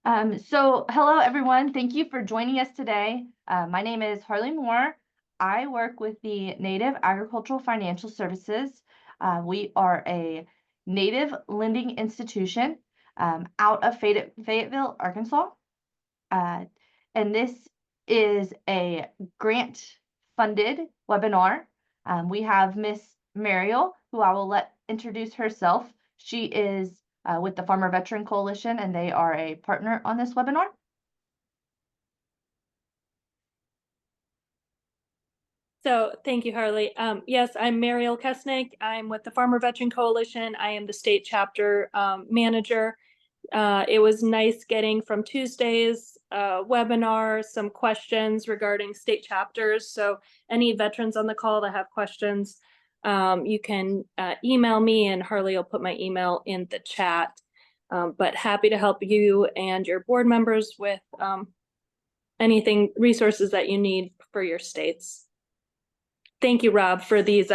So hello, everyone. Thank you for joining us today. My name is Harley Moore. I work with the Native Agricultural Financial Services. We are a native lending institution out of Fayetteville, Arkansas. And this is a grant-funded webinar. We have Miss Mariel, who I will let introduce herself. She is with the Farmer Veteran Coalition, and they are a partner on this webinar. So thank you, Harley. Yes, I'm Mariel Kesnick. I'm with the Farmer Veteran Coalition. I am the state chapter manager. It was nice getting from Tuesday's webinar some questions regarding state chapters. So any veterans on the call that have questions, you can email me, and Harley will put my email in the chat. But happy to help you and your board members with anything, resources that you need for your states. Thank you, Rob, for these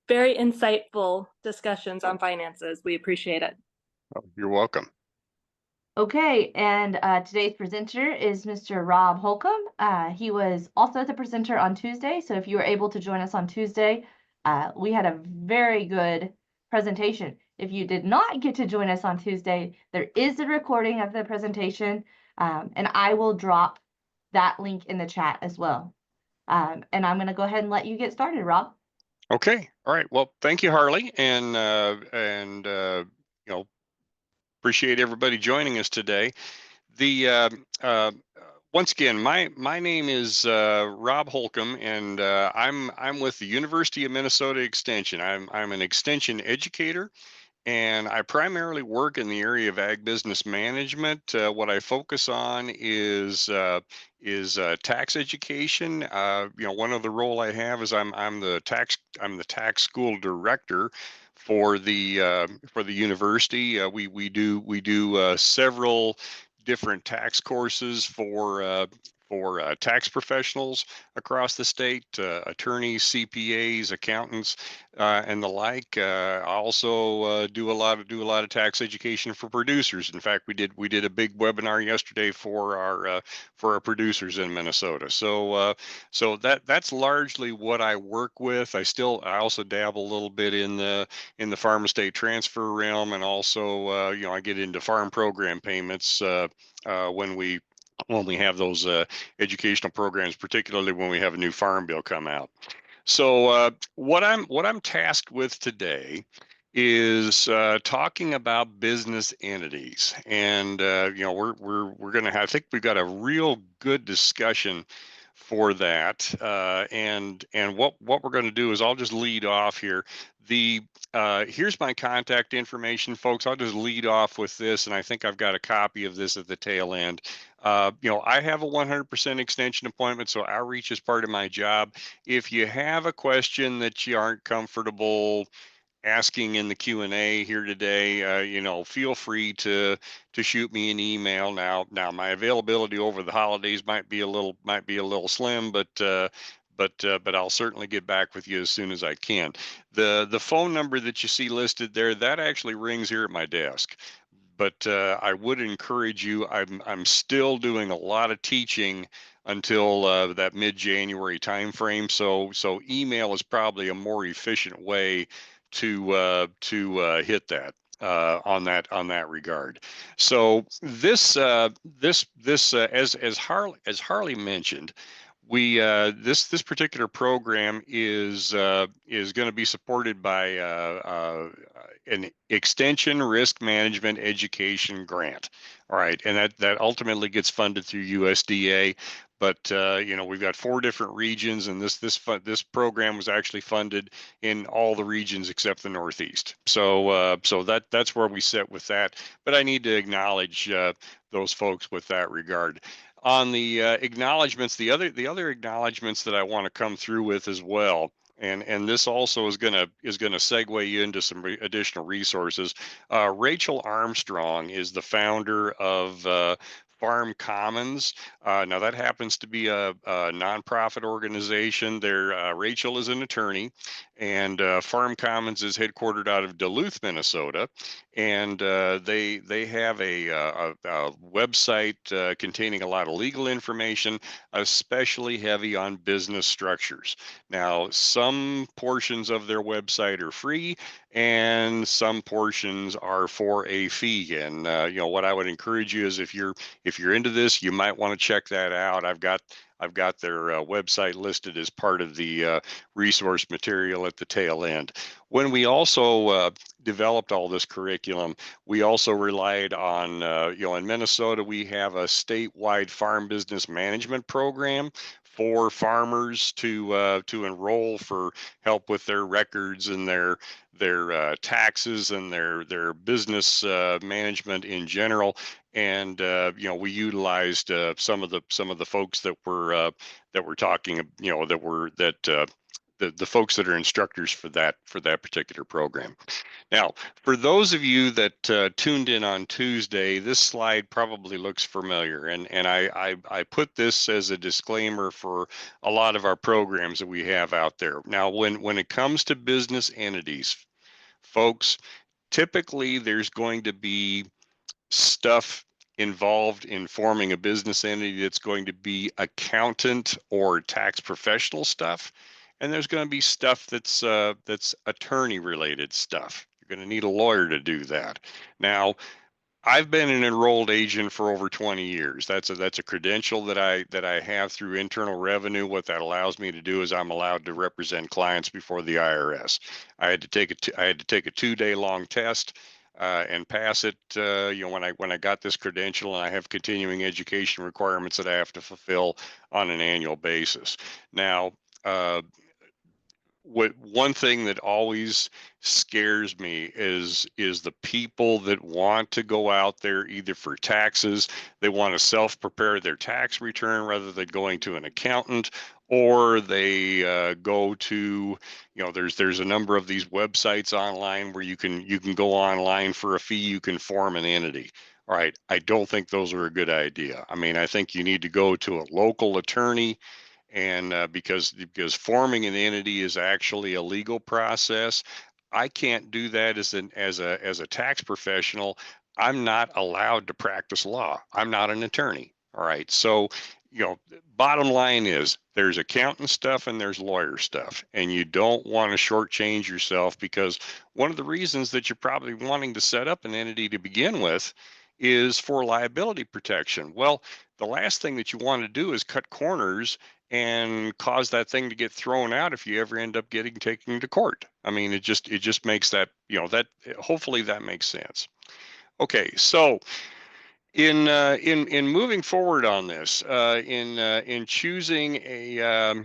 very insightful discussions on finances. We appreciate it. Oh, you're welcome. Okay, and today's presenter is Mr. Rob Holcomb. He was also the presenter on Tuesday, so if you were able to join us on Tuesday, we had a very good presentation. If you did not get to join us on Tuesday, there is a recording of the presentation, and I will drop that link in the chat as well. And I'm going to go ahead and let you get started, Rob. Okay. All right. Well, thank you, Harley, and appreciate everybody joining us today. Once again, my name is Rob Holcomb, and I'm with the University of Minnesota Extension. I'm an extension educator, and I primarily work in the area of ag business management. What I focus on is tax education. One of the role I have is I'm the tax school director for the university. We do several different tax courses for tax professionals across the state, attorneys, CPAs, accountants, and the like. I also do a lot of tax education for producers. In fact, we did a big webinar yesterday for our producers in Minnesota. So that's largely what I work with. I also dabble a little bit in the farm estate transfer realm, and also I get into farm program payments when we have those educational programs, particularly when we have a new farm bill come out. So what I'm tasked with today is talking about business entities, and we're going to have, I think we've got a real good discussion for that, and what we're going to do is I'll just lead off here. Here's my contact information, folks. I'll just lead off with this, and I think I've got a copy of this at the tail end. I have a 100% extension appointment, so outreach is part of my job. If you have a question that you aren't comfortable asking in the Q&A here today, feel free to shoot me an email. Now my availability over the holidays might be a little slim, but I'll certainly get back with you as soon as I can. The phone number that you see listed there, that actually rings here at my desk. But I would encourage you. I'm still doing a lot of teaching until that mid-January timeframe. So email is probably a more efficient way to hit that on that regard. So this as Harley mentioned, we this particular program is going to be supported by an extension risk management education grant. All right, and that ultimately gets funded through USDA. But we've got 4 different regions, and this program was actually funded in all the regions except the Northeast. So that's where we sit with that. But I need to acknowledge those folks with that regard. On the acknowledgments, the other acknowledgments that I want to come through with as well, and this also is gonna segue you into some additional resources. Rachel Armstrong is the founder of Farm Commons. Now that happens to be a nonprofit organization. There, Rachel is an attorney, and Farm Commons is headquartered out of Duluth, Minnesota, and they have a website containing a lot of legal information, especially heavy on business structures. Now, some portions of their website are free, and some portions are for a fee. And what I would encourage you is if you're into this, you might want to check that out. I've got their website listed as part of the resource material at the tail end. When we also developed all this curriculum, we also relied on, in Minnesota, we have a statewide farm business management program for farmers to enroll for help with their records and their taxes and their business management in general. And we utilized some of the folks that were talking, the folks that are instructors for that particular program. Now, for those of you that tuned in on Tuesday, this slide probably looks familiar, and I put this as a disclaimer for a lot of our programs that we have out there. Now, when it comes to business entities, folks, typically there's going to be stuff involved in forming a business entity that's going to be accountant or tax professional stuff, and there's going to be stuff that's attorney related stuff. You're going to need a lawyer to do that. Now, I've been an enrolled agent for over 20 years. That's a credential that I have through Internal Revenue. What that allows me to do is I'm allowed to represent clients before the IRS. I had to take a 2-day long test and pass it. When I got this credential, and I have continuing education requirements that I have to fulfill on an annual basis. Now, one thing that always scares me is the people that want to go out there either for taxes, they want to self-prepare their tax return rather than going to an accountant, or they go to, there's a number of these websites online where you can go online for a fee, you can form an entity. All right, I don't think those are a good idea. I mean, I think you need to go to a local attorney, and because forming an entity is actually a legal process. I can't do that as a tax professional. I'm not allowed to practice law. I'm not an attorney. All right. So, bottom line is there's accountant stuff and there's lawyer stuff, and you don't want to shortchange yourself, because one of the reasons that you're probably wanting to set up an entity to begin with is for liability protection. Well, the last thing that you want to do is cut corners and cause that thing to get thrown out if you ever end up getting taken to court. I mean, it just makes that, that hopefully that makes sense. Okay, so in moving forward on this, in choosing a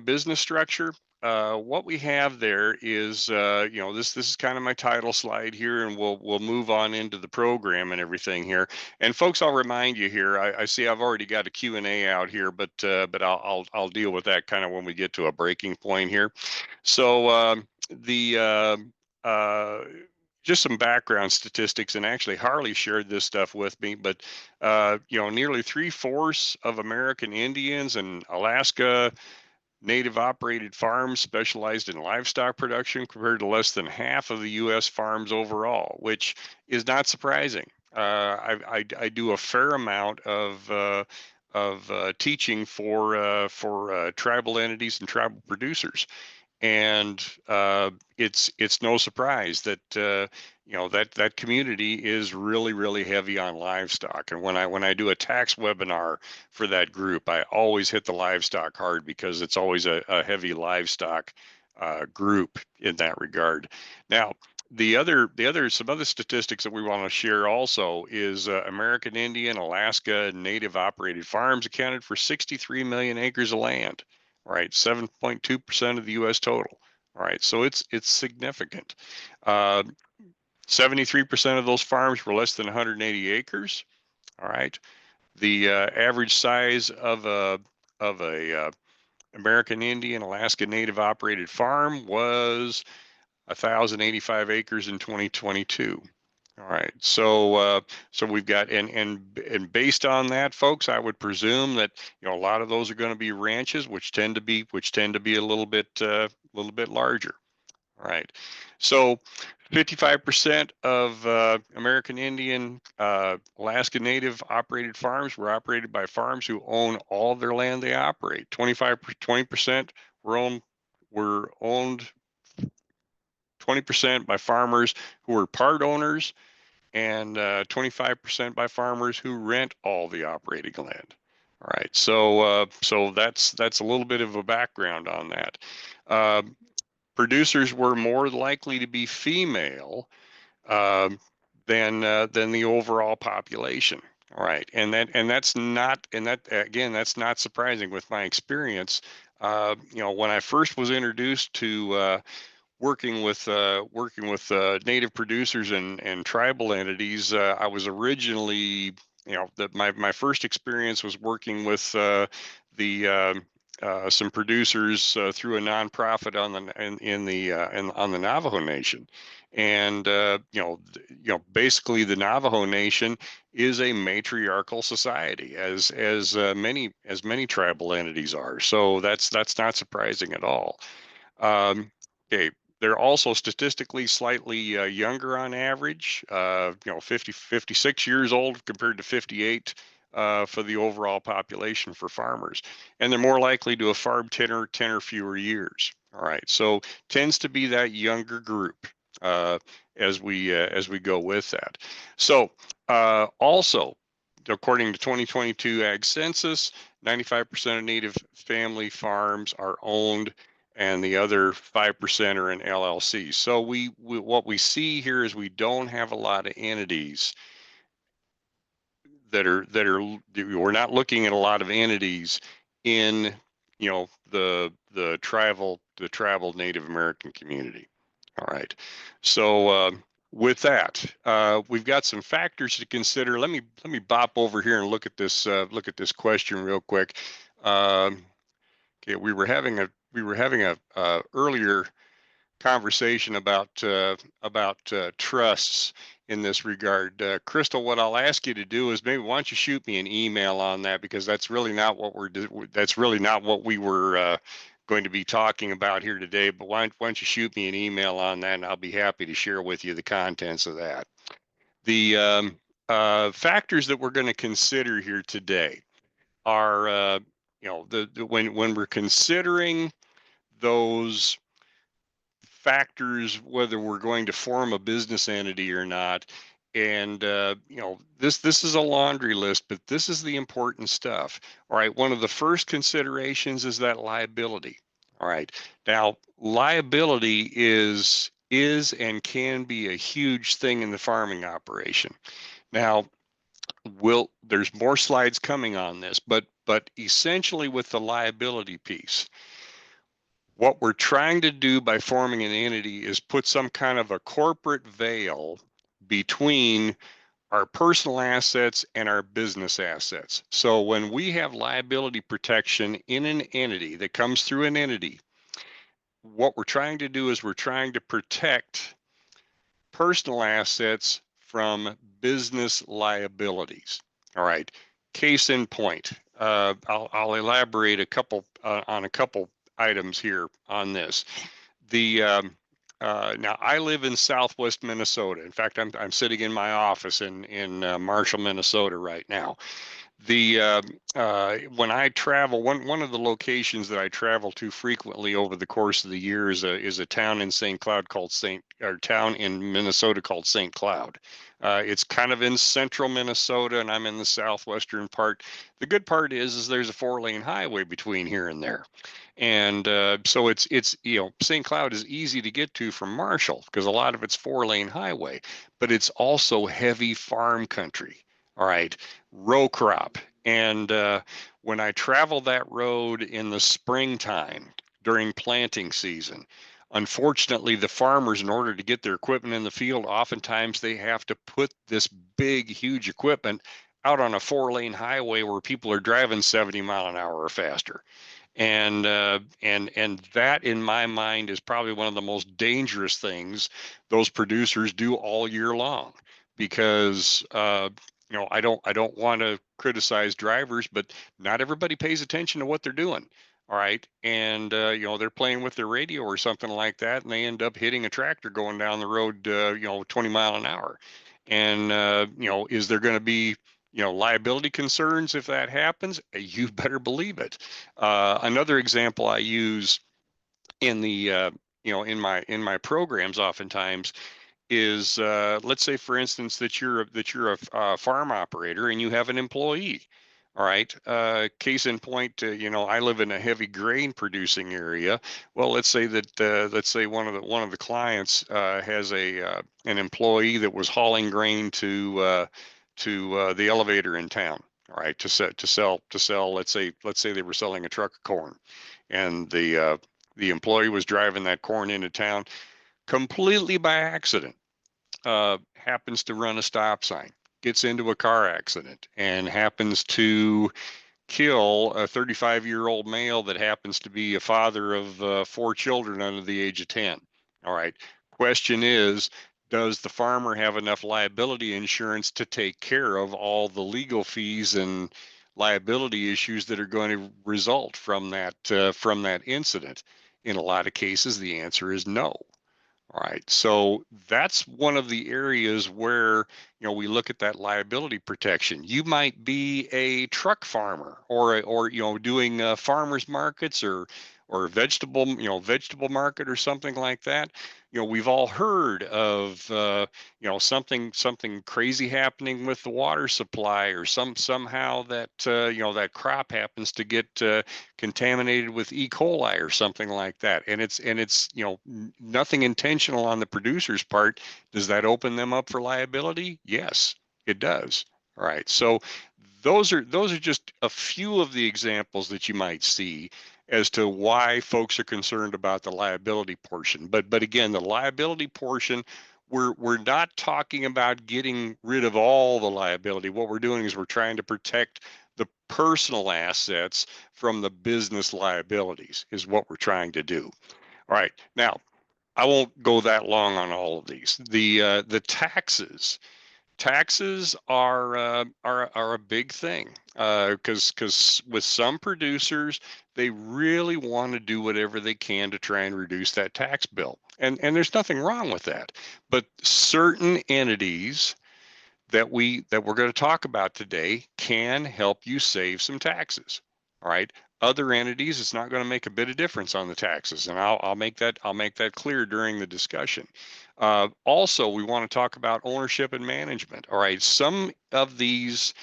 business structure, what we have there is, this is kind of my title slide here, and we'll move on into the program and everything here. And folks, I'll remind you here. I see I've already got a Q&A out here, but I'll deal with that kind of when we get to a breaking point here. So the just some background statistics, and actually Harley shared this stuff with me, but nearly 3/4 of American Indians and Alaska native operated farms specialized in livestock production, compared to less than half of the U.S. farms overall, which is not surprising. I do a fair amount of teaching for tribal entities and tribal producers, and it's no surprise that that community is really heavy on livestock. And when I do a tax webinar for that group, I always hit the livestock hard, because it's always a heavy livestock group in that regard. Now, some other statistics that we want to share also is American Indian, Alaska native operated farms accounted for 63 million acres of land. All right, 7.2% of the U.S. total. All right, so it's significant. 73% of those farms were less than 180 acres. All right, the average size of a American Indian, Alaska Native operated farm was 1,085 acres in 2022. All right. So we've got and based on that, folks, I would presume that a lot of those are going to be ranches, which tend to be a little bit larger. All right. So 55% of American Indian, Alaska Native operated farms were operated by farms who own all of their land they operate. 20% were owned 20% by farmers who were part owners, and 25% by farmers who rent all the operating land. All right, so that's a little bit of a background on that. Uh, Producers were more likely to be female um, than the overall population. All right, that's not surprising with my experience. When I first was introduced to working with native producers and tribal entities. I was originally, my first experience was working with the some producers through a nonprofit on the Navajo Nation, and basically the Navajo Nation is a matriarchal society, as many tribal entities are. So that's not surprising at all. Okay, they're also statistically slightly younger on average, 56 years old compared to 58 for the overall population for farmers. And they're more likely to have farmed 10 or fewer years. All right, so tends to be that younger group uh, as we go with that. So also, according to 2022 Ag Census, 95% of native family farms are owned and the other 5% are in LLCs. So what we see here is we don't have a lot of entities we're not looking at a lot of entities in the tribal Native American community. All right. So with that, we've got some factors to consider. Let me bop over here and look at this question real quick. Okay, we were having a earlier conversation about trusts in this regard. Crystal, what I'll ask you to do is maybe why don't you shoot me an email on that, because that's really not what we were going to be talking about here today. But why don't you shoot me an email on that, and I'll be happy to share with you the contents of that. The factors that we're going to consider here today are when we're considering those factors, whether we're going to form a business entity or not. And this is a laundry list, but this is the important stuff. All right, one of the first considerations is that liability. All right, now liability is and can be a huge thing in the farming operation. Now, there's more slides coming on this, but essentially with the liability piece, what we're trying to do by forming an entity is put some kind of a corporate veil between our personal assets and our business assets. So when we have liability protection in an entity that comes through an entity, what we're trying to do is we're trying to protect personal assets from business liabilities. All right. Case in point, I'll elaborate on a couple items here on this. Now I live in Southwest Minnesota. In fact, I'm sitting in my office in Marshall, Minnesota right now. When I travel, one of the locations that I travel to frequently over the course of the year is a town in town in Minnesota called St. Cloud. It's kind of in central Minnesota, and I'm in the southwestern part. The good part is there's a 4-lane highway between here and there. And so it's St. Cloud is easy to get to from Marshall because a lot of it's 4-lane highway, but it's also heavy farm country. All right, row crop. And when I travel that road in the springtime during planting season, unfortunately, the farmers, in order to get their equipment in the field, oftentimes they have to put this big, huge equipment out on a 4-lane highway where people are driving 70 mile an hour or faster. And that, in my mind, is probably one of the most dangerous things those producers do all year long, because I don't want to criticize drivers, but not everybody pays attention to what they're doing. All right, and they're playing with their radio or something like that, and they end up hitting a tractor going down the road, 20 mile an hour. And is there going to be liability concerns if that happens? You better believe it. Another example I use in the in my programs oftentimes is, let's say for instance that you're a farm operator and you have an employee. All right, case in point, I live in a heavy grain producing area. Well, let's say one of the clients has an employee that was hauling grain to the elevator in town. All right, to sell. Let's say they were selling a truck of corn, and the employee was driving that corn into town completely by accident. Happens to run a stop sign, gets into a car accident, and happens to kill a 35-year-old male that happens to be a father of 4 children under the age of 10. All right. Question is, does the farmer have enough liability insurance to take care of all the legal fees and liability issues that are going to result from that incident? In a lot of cases, the answer is no. All right, so that's one of the areas where we look at that liability protection. You might be a truck farmer, or doing farmers markets, or vegetable market or something like that. We've all heard of something crazy happening with the water supply, or somehow that that crop happens to get contaminated with E. coli or something like that, and it's nothing intentional on the producer's part. Does that open them up for liability? Yes, it does. All right, so those are just a few of the examples that you might see as to why folks are concerned about the liability portion. But again, the liability portion, we're not talking about getting rid of all the liability. What we're doing is we're trying to protect the personal assets from the business liabilities, is what we're trying to do. All right, now I won't go that long on all of these. The taxes are a big thing, because with some producers, they really want to do whatever they can to try and reduce that tax bill, and there's nothing wrong with that. But certain entities that we're going to talk about today can help you save some taxes. All right. Other entities, it's not going to make a bit of difference on the taxes, and I'll make that clear during the discussion. Also, we want to talk about ownership and management. All right. Some of these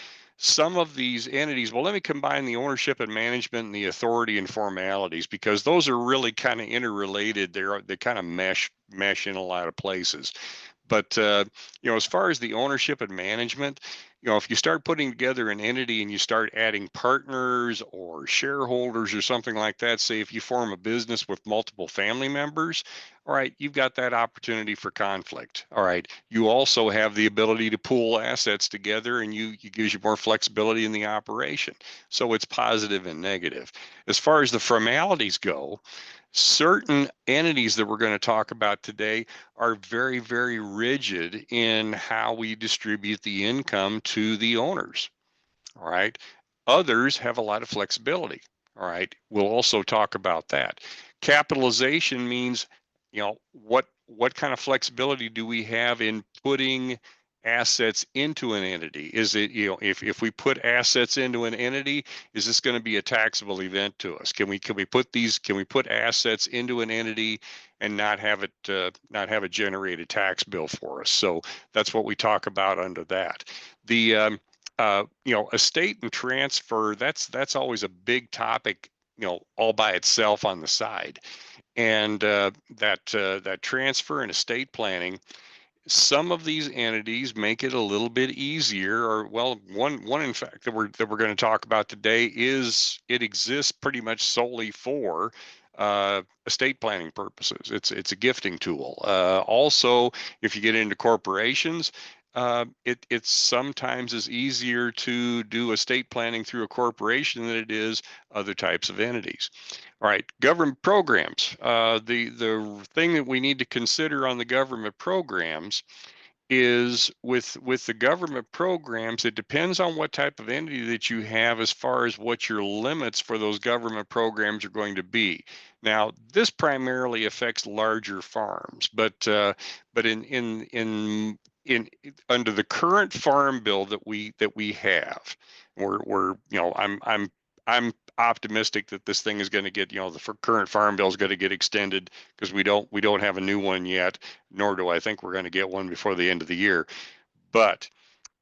entities, well, let me combine the ownership and management and the authority and formalities, because those are really kind of interrelated. They kind of mesh in a lot of places. But as far as the ownership and management, if you start putting together an entity and you start adding partners or shareholders or something like that, say if you form a business with multiple family members, all right, you've got that opportunity for conflict. All right, you also have the ability to pool assets together, and it gives you more flexibility in the operation. So it's positive and negative. As far as the formalities go, certain entities that we're going to talk about today are very, very rigid in how we distribute the income to the owners. All right. Others have a lot of flexibility. All right. We'll also talk about that. Capitalization means, what kind of flexibility do we have in putting assets into an entity? Is it, if we put assets into an entity, is this going to be a taxable event to us? Can we put assets into an entity and not have it generate a tax bill for us? So that's what we talk about under that. The estate and transfer, that's always a big topic, all by itself on the side. And that transfer and estate planning, some of these entities make it a little bit easier, or well, one in fact that we're going to talk about today is it exists pretty much solely for estate planning purposes. It's a gifting tool. Also, if you get into corporations, it's sometimes is easier to do estate planning through a corporation than it is other types of entities. All right, government programs. The thing that we need to consider on the government programs is with the government programs, it depends on what type of entity that you have as far as what your limits for those government programs are going to be. Now, this primarily affects larger farms, but in under the current farm bill that we have, we're I'm optimistic that this thing is going to get, the current farm bill is going to get extended because we don't have a new one yet, nor do I think we're going to get one before the end of the year. But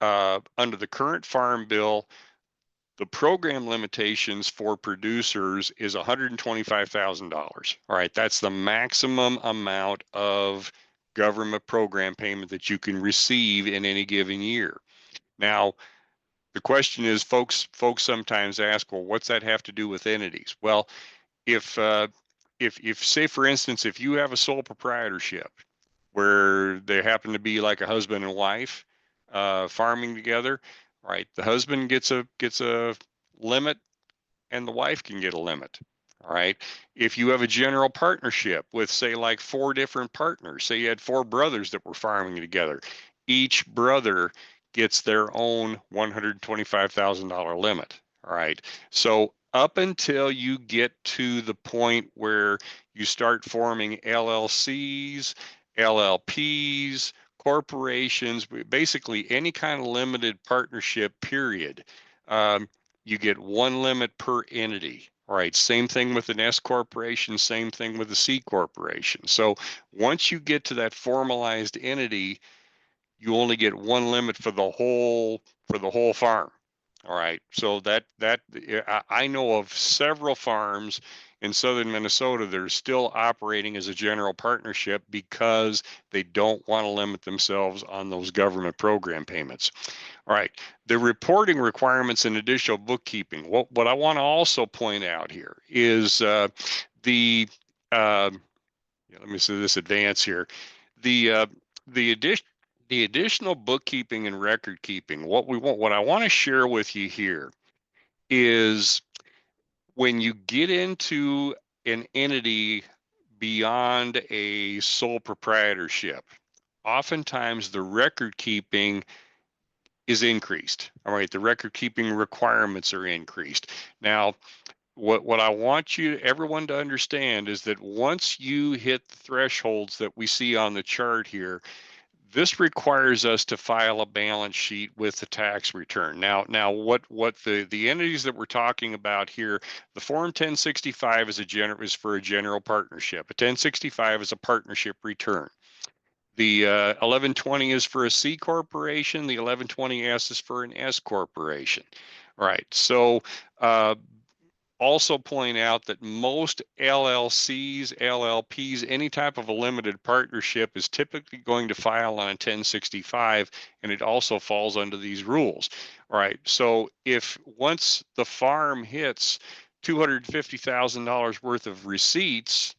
under the current farm bill, the program limitations for producers is $125,000. All right, that's the maximum amount of government program payment that you can receive in any given year. Now, the question is, folks sometimes ask, well, what's that have to do with entities? Well, if say for instance, if you have a sole proprietorship where they happen to be like a husband and wife farming together, right? The husband gets a limit and the wife can get a limit. All right. If you have a general partnership with, say, like 4 different partners, say you had 4 brothers that were farming together, each brother gets their own $125,000 limit. All right. So up until you get to the point where you start forming LLCs, LLPs, corporations, basically any kind of limited partnership, period. You get 1 limit per entity. All right, same thing with an S corporation, same thing with a C corporation. So once you get to that formalized entity, you only get 1 limit for the whole farm. All right, so I know of several farms in southern Minnesota that are still operating as a general partnership because they don't want to limit themselves on those government program payments. All right, the reporting requirements and additional bookkeeping. What I want to also point out here is the let me see this advance here. The the addition the additional bookkeeping and record keeping. What I want to share with you here is when you get into an entity beyond a sole proprietorship, oftentimes the record keeping is increased. All right, the record keeping requirements are increased. Now, what I want everyone to understand is that once you hit the thresholds that we see on the chart here, this requires us to file a balance sheet with the tax return. Now what the entities that we're talking about here, the Form 1065 is for a general partnership. A 1065 is a partnership return. The 1120 is for a C corporation. The 1120S is for an S corporation. All right. So also point out that most LLCs, LLPs, any type of a limited partnership is typically going to file on a 1065, and it also falls under these rules. All right. So if once the farm hits $250,000 worth of receipts,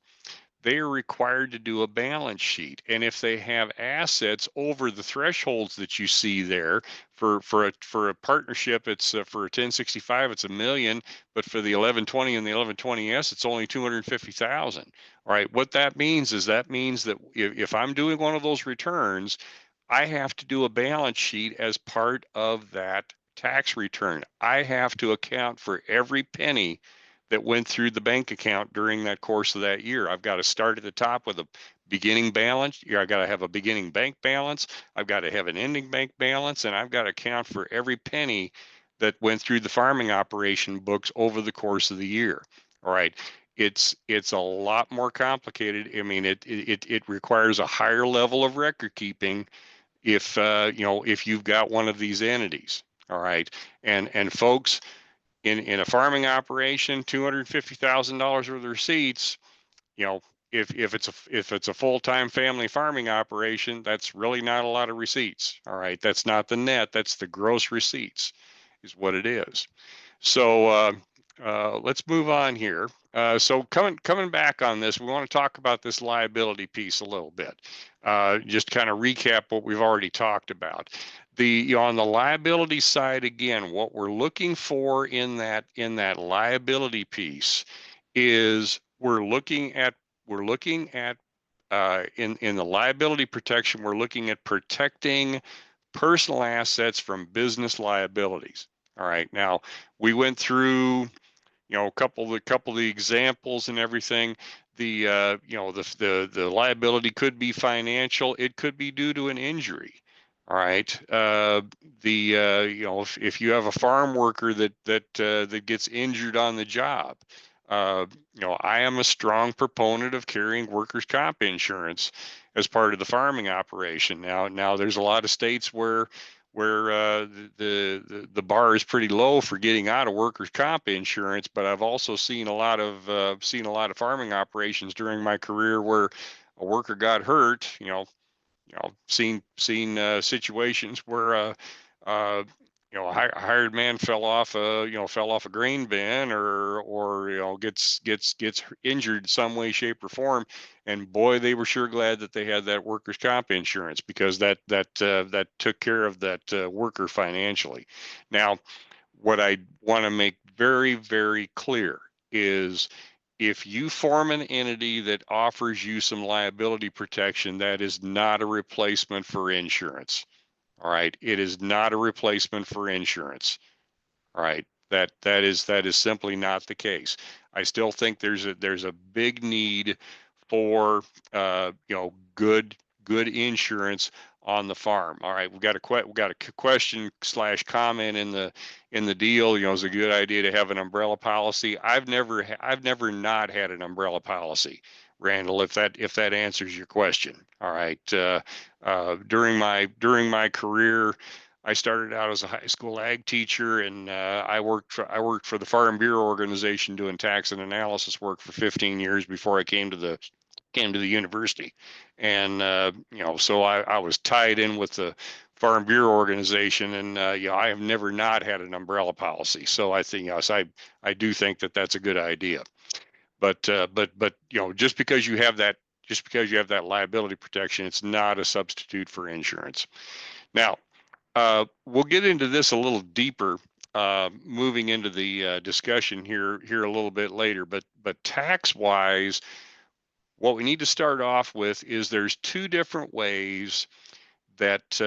they are required to do a balance sheet. And if they have assets over the thresholds that you see there, for a partnership, it's for a 1065, it's $1 million, but for the 1120 and the 1120S, it's only 250,000. All right, what that means is that if I'm doing one of those returns, I have to do a balance sheet as part of that tax return. I have to account for every penny that went through the bank account during that course of that year. I've got to start at the top with a beginning balance. I've got to have a beginning bank balance. I've got to have an ending bank balance, and I've got to account for every penny that went through the farming operation books over the course of the year. All right. It's a lot more complicated. I mean, it requires a higher level of record keeping if you've got one of these entities. All right. And folks, in a farming operation, $250,000 worth of receipts, if it's a full-time family farming operation, that's really not a lot of receipts. All right, that's not the net, that's the gross receipts is what it is. So let's move on here. So coming back on this, we want to talk about this liability piece a little bit. Just kind of recap what we've already talked about. On the liability side, again, what we're looking for in that liability piece is we're looking at in the liability protection, we're looking at protecting personal assets from business liabilities. All right. Now we went through, a couple of the examples and everything. The liability could be financial. It could be due to an injury. All right. If you have a farm worker that gets injured on the job, I am a strong proponent of carrying workers' comp insurance as part of the farming operation. Now there's a lot of states where the bar is pretty low for getting out of workers' comp insurance, but I've also seen a lot of farming operations during my career where a worker got hurt. Seen situations where a hired man fell off a grain bin, or gets injured some way, shape, or form, and boy, they were sure glad that they had that workers' comp insurance, because that took care of that worker financially. Now, what I want to make very, very clear is, if you form an entity that offers you some liability protection, that is not a replacement for insurance. All right. It is not a replacement for insurance. All right. That is simply not the case. I still think there's a big need for good insurance on the farm. All right, we got a question / comment in the deal. It's a good idea to have an umbrella policy. I've never not had an umbrella policy, Randall. If that answers your question. All right. During my career, I started out as a high school ag teacher, and I worked for the Farm Bureau organization doing tax and analysis work for 15 years before I came to the university. And so I was tied in with the Farm Bureau organization, and I have never not had an umbrella policy. So I think, yes, I do think that that's a good idea. But just because you have that liability protection, it's not a substitute for insurance. Now, we'll get into this a little deeper, moving into the discussion here a little bit later. But tax wise, what we need to start off with is there's two different ways that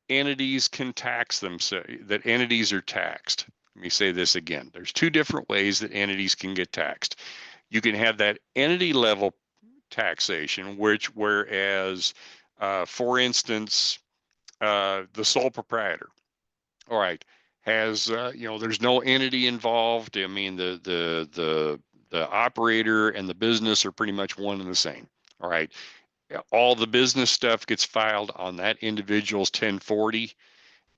entities can tax themselves. That entities are taxed. Let me say this again. There's two different ways that entities can get taxed. You can have that entity level taxation, whereas, for instance, the sole proprietor, all right, has there's no entity involved. I mean, the operator and the business are pretty much one and the same. All right, all the business stuff gets filed on that individual's 1040,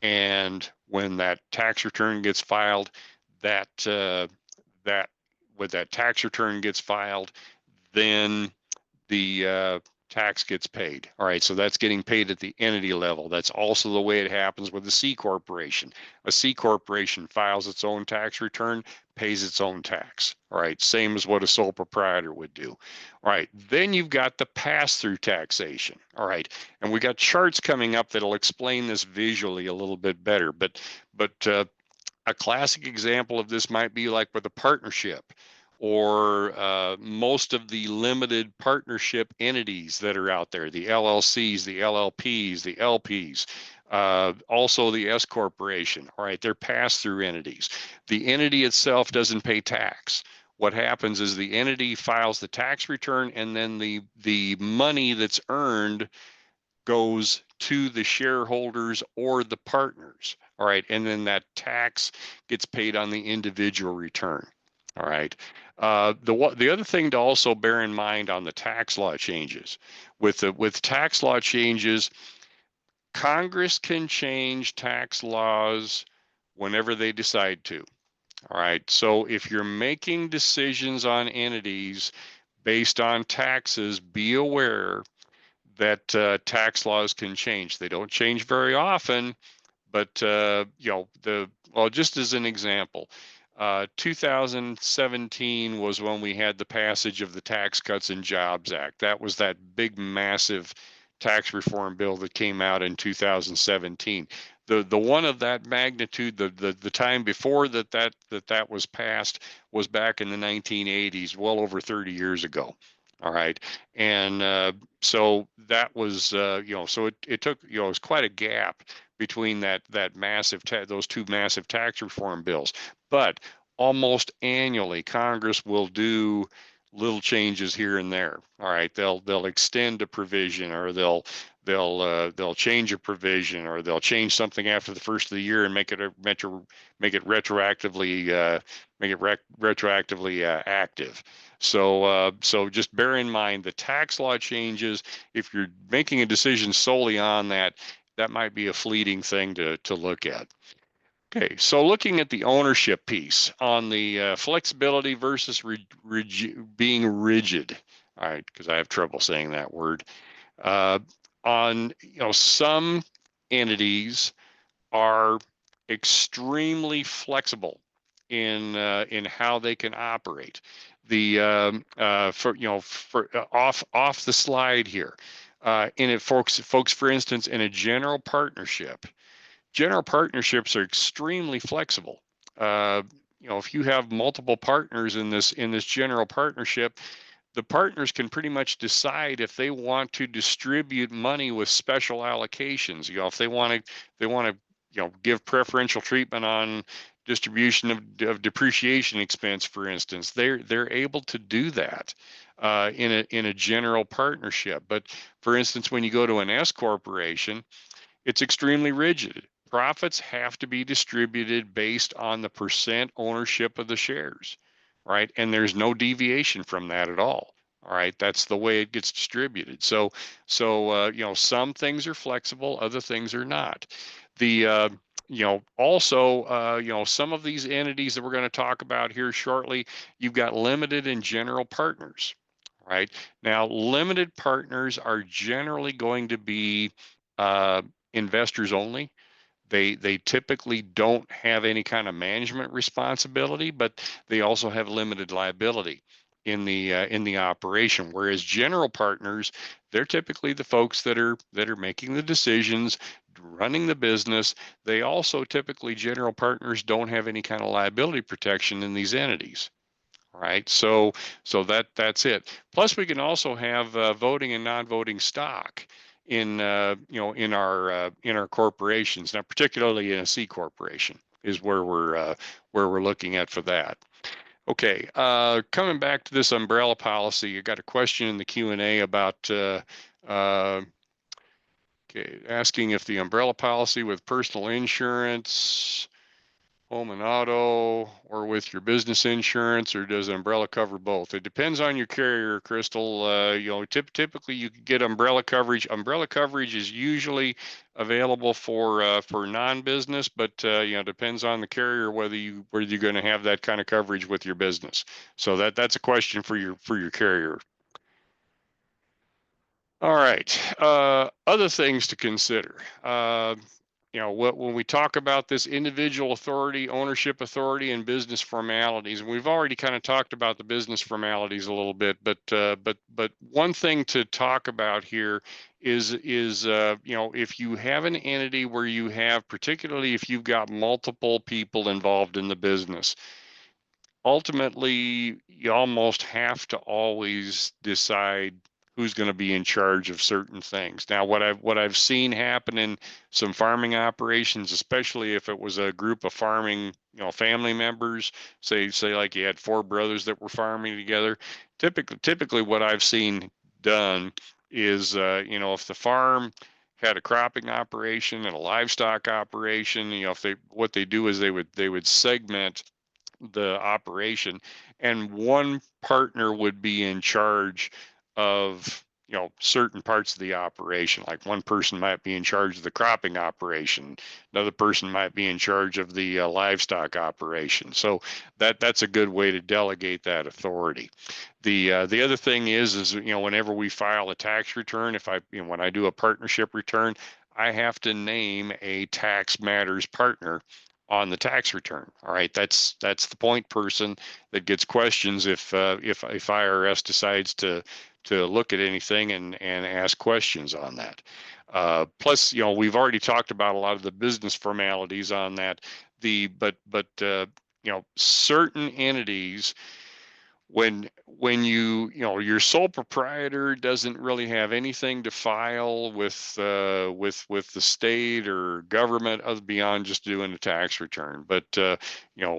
and when that tax return gets filed, that that when that tax return gets filed, then the tax gets paid. All right, so that's getting paid at the entity level. That's also the way it happens with a C corporation. A C corporation files its own tax return, pays its own tax. All right, same as what a sole proprietor would do. All right, then you've got the pass-through taxation. All right, and we got charts coming up that'll explain this visually a little bit better. But a classic example of this might be like with a partnership, or most of the limited partnership entities that are out there, the LLCs, the LLPs, the LPs, also the S corporation. All right, they're pass-through entities. The entity itself doesn't pay tax. What happens is the entity files the tax return, and then the money that's earned goes to the shareholders or the partners. All right, and then that tax gets paid on the individual return. All right. The other thing to also bear in mind on the tax law changes, with tax law changes, Congress can change tax laws whenever they decide to. All right. So if you're making decisions on entities based on taxes, be aware that tax laws can change. They don't change very often, but just as an example, 2017 was when we had the passage of the Tax Cuts and Jobs Act. That was that big, massive tax reform bill that came out in 2017. The one of that magnitude, the time before that was passed, was back in the 1980s, well over 30 years ago. All right. And so that was, so it took, it was quite a gap between that massive, those two massive tax reform bills. But almost annually, Congress will do little changes here and there. All right. They'll extend a provision, or they'll change a provision, or they'll change something after the first of the year and make it retroactively, active. So just bear in mind the tax law changes. If you're making a decision solely on that, that might be a fleeting thing to look at. Okay, so looking at the ownership piece on the flexibility versus being rigid. All right, because I have trouble saying that word. Uh, on some entities are extremely flexible in how they can operate. The for off the slide here, in it, folks, for instance, in a general partnerships are extremely flexible. Uh, if you have multiple partners in this general partnership, the partners can pretty much decide if they want to distribute money with special allocations. If they want to give preferential treatment on distribution of depreciation expense, for instance. They're able to do that in a general partnership. But for instance, when you go to an S corporation, it's extremely rigid. Profits have to be distributed based on the percent ownership of the shares, right? And there's no deviation from that at all. All right, that's the way it gets distributed. So some things are flexible, other things are not. The also some of these entities that we're going to talk about here shortly, you've got limited and general partners. Right now, limited partners are generally going to be uh, investors only. They typically don't have any kind of management responsibility, but they also have limited liability in the operation. Whereas general partners, they're typically the folks that are making the decisions, running the business. They also typically, general partners don't have any kind of liability protection in these entities. Right. So that's it. Plus, we can also have voting and non-voting stock in our corporations. Now, particularly in a C corporation is where we're looking at for that. Okay. Coming back to this umbrella policy, you got a question in the Q&A about uh, okay, asking if the umbrella policy with personal insurance, home and auto, or with your business insurance, or does umbrella cover both? It depends on your carrier, Crystal. Typically you can get umbrella coverage. Umbrella coverage is usually available for non-business, but depends on the carrier whether you're going to have that kind of coverage with your business. So that's a question for your carrier. All right. Other things to consider. When we talk about this individual authority, ownership authority, and business formalities, and we've already kind of talked about the business formalities a little bit, but one thing to talk about here is if you have an entity where you have, particularly if you've got multiple people involved in the business, ultimately you almost have to always decide who's going to be in charge of certain things. Now, what I've seen happen in some farming operations, especially if it was a group of farming, family members, say like you had four brothers that were farming together, typically what I've seen done is if the farm had a cropping operation and a livestock operation, if what they do is they would segment the operation, and one partner would be in charge of certain parts of the operation. Like one person might be in charge of the cropping operation, another person might be in charge of the livestock operation. So that's a good way to delegate that authority. The other thing is whenever we file a tax return, when I do a partnership return, I have to name a tax matters partner on the tax return. All right, that's the point person that gets questions if IRS decides to look at anything and ask questions on that. Plus, we've already talked about a lot of the business formalities on that. Certain entities when your sole proprietor doesn't really have anything to file with the state or government other beyond just doing a tax return. But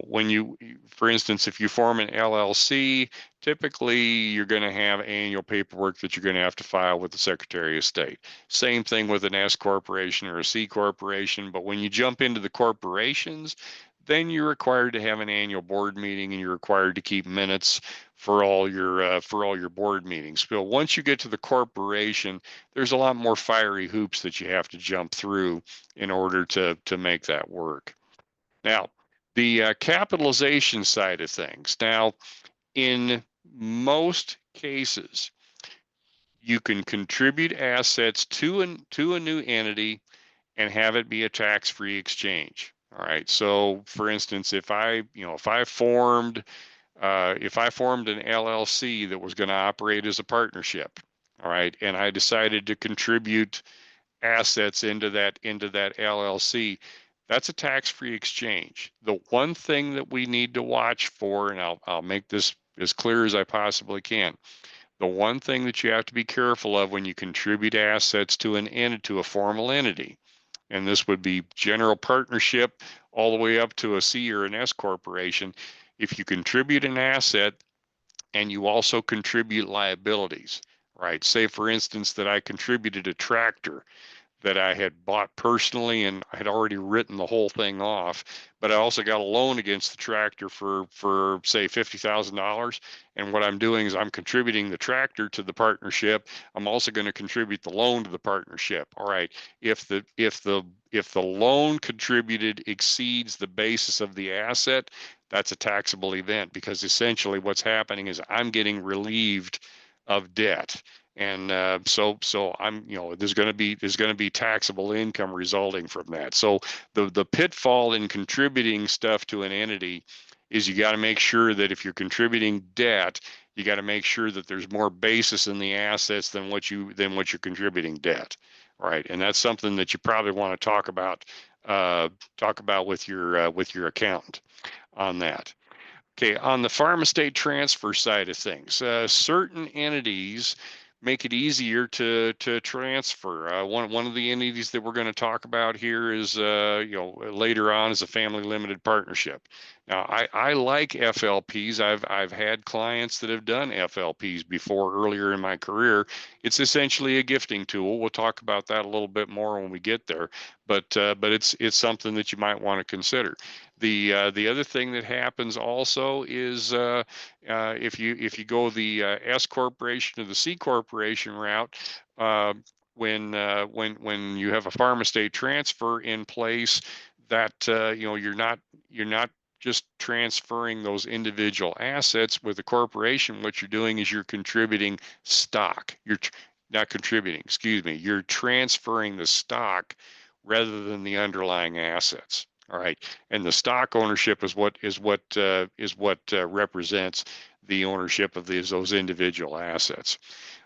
when for instance, if you form an LLC, typically you're going to have annual paperwork that you're going to have to file with the Secretary of State. Same thing with an S corporation or a C corporation. But when you jump into the corporations, then you're required to have an annual board meeting and you're required to keep minutes for all your board meetings. But once you get to the corporation, there's a lot more fiery hoops that you have to jump through in order to make that work. Now, the capitalization side of things. Now, in most cases, you can contribute assets to a new entity and have it be a tax-free exchange. All right. So, for instance, if I formed an LLC that was going to operate as a partnership, all right, and I decided to contribute assets into that LLC, that's a tax-free exchange. The one thing that we need to watch for, and I'll make this as clear as I possibly can. The one thing that you have to be careful of when you contribute assets to a formal entity, and this would be general partnership all the way up to a C or an S corporation. If you contribute an asset and you also contribute liabilities, right? Say, for instance, that I contributed a tractor that I had bought personally and I had already written the whole thing off, but I also got a loan against the tractor for say $50,000. And what I'm doing is I'm contributing the tractor to the partnership. I'm also going to contribute the loan to the partnership. All right. If the loan contributed exceeds the basis of the asset, that's a taxable event, because essentially what's happening is I'm getting relieved of debt. And so I'm, there's going to be taxable income resulting from that. So the pitfall in contributing stuff to an entity is you got to make sure that if you're contributing debt, you got to make sure that there's more basis in the assets than what you're contributing debt, right? And that's something that you probably want to talk about with your accountant on that. Okay, on the farm estate transfer side of things, certain entities make it easier to transfer. One of the entities that we're going to talk about here is later on is a family limited partnership. Now, I like FLPs. I've had clients that have done FLPs before earlier in my career. It's essentially a gifting tool. We'll talk about that a little bit more when we get there, but it's something that you might want to consider. The other thing that happens also is if you go the S corporation or the C corporation route, when you have a farm estate transfer in place, that you're not just transferring those individual assets. With a corporation, what you're doing is you're contributing stock. Not contributing, excuse me. You're transferring the stock rather than the underlying assets. All right, and the stock ownership is what represents the ownership of those individual assets.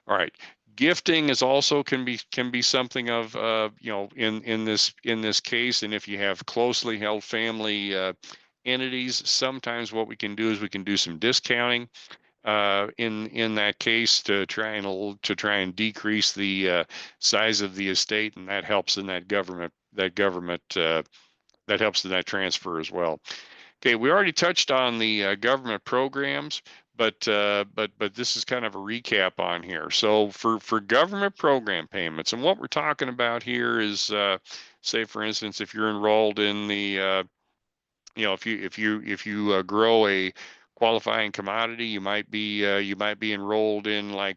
All right, gifting is also can be something of in this case, and if you have closely held family entities, sometimes what we can do is we can do some discounting in that case to try and decrease the size of the estate, and that helps in that helps in that transfer as well. Okay, we already touched on the government programs, but this is kind of a recap on here. So for government program payments, and what we're talking about here is, say for instance, if you're enrolled in the if you grow a qualifying commodity, you might be enrolled in like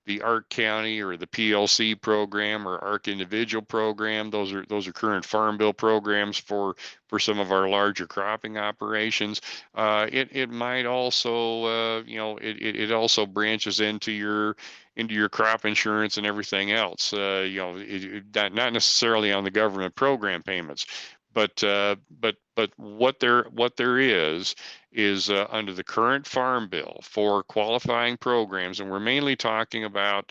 the ARC County or the PLC program or ARC individual program. Those are current Farm Bill programs for some of our larger cropping operations. It might also it also branches into your crop insurance and everything else. Not necessarily on the government program payments, but what there is under the current Farm Bill for qualifying programs, and we're mainly talking about